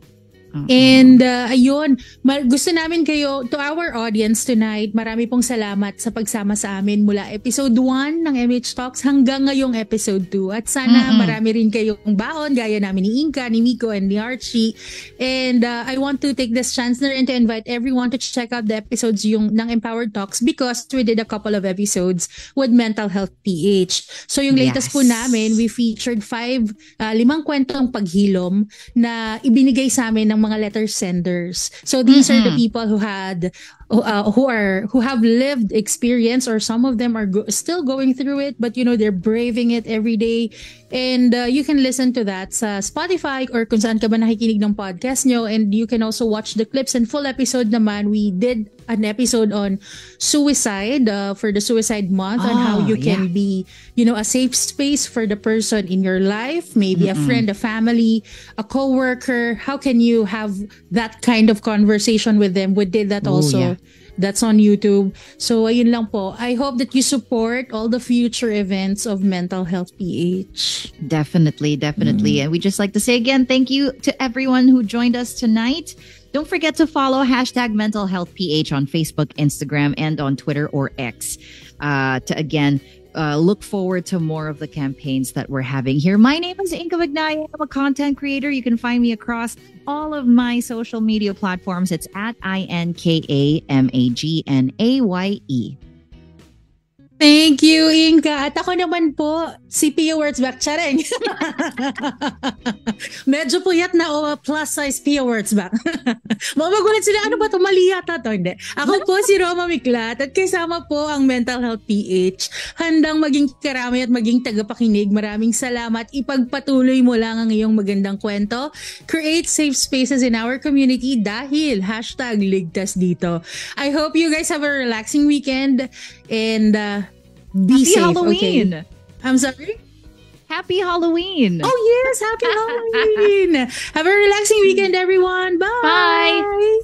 Speaker 2: And ayun, gusto namin kayo, to our audience tonight, marami pong salamat sa pagsama sa amin mula episode 1 ng MHTalks hanggang ngayong episode 2. At sana marami rin kayong baon gaya namin ni Inka, ni Miko, and ni Archie. And I want to take this chance na rin to invite everyone to check out the episodes ng Empowered Talks because we did a couple of episodes with Mental Health PH. So yung latest po namin, we featured 5 kwentong paghilom na ibinigay sa amin ng mga letter senders. So these are the people who had who have lived experience, or some of them are still going through it, but you know, they're braving it every day. And you can listen to that sa Spotify or kung saan ka ba nakikinig ng podcast nyo. And you can also watch the clips and full episode naman. We did an episode on suicide for the suicide month, on how you can be, you know, a safe space for the person in your life, maybe a friend, a family, a coworker. How can you have that kind of conversation with them? We did that also. That's on YouTube. So, ayun lang po. I hope that you support all the future events of Mental Health PH.
Speaker 1: Definitely. And we just like to say again, thank you to everyone who joined us tonight. Don't forget to follow #Mental Health PH on Facebook, Instagram, and on Twitter or X. To again, look forward to more of the campaigns that we're having here. My name is Inka Magnaye. I'm a content creator. You can find me across all of my social media platforms. It's at INKAMAGNAYE.
Speaker 2: Thank you, Inka. At ako naman po, si Pia Words back. Charing. Medyo puyat na plus size Pia Words back. Mamagulat sila, ano ba ito? Mali yata ito. Hindi. Ako po si Roma Miclat at kasama po ang Mental Health PH. Handang maging karami at maging tagapakinig. Maraming salamat. Ipagpatuloy mo lang ang iyong magandang kwento. Create safe spaces in our community dahil #Ligtas dito. I hope you guys have a relaxing weekend and be
Speaker 1: Happy
Speaker 2: safe.
Speaker 1: Halloween.
Speaker 2: Okay. I'm sorry?
Speaker 1: Happy Halloween.
Speaker 2: Oh yes, happy Halloween. Have a relaxing weekend, everyone. Bye.
Speaker 1: Bye.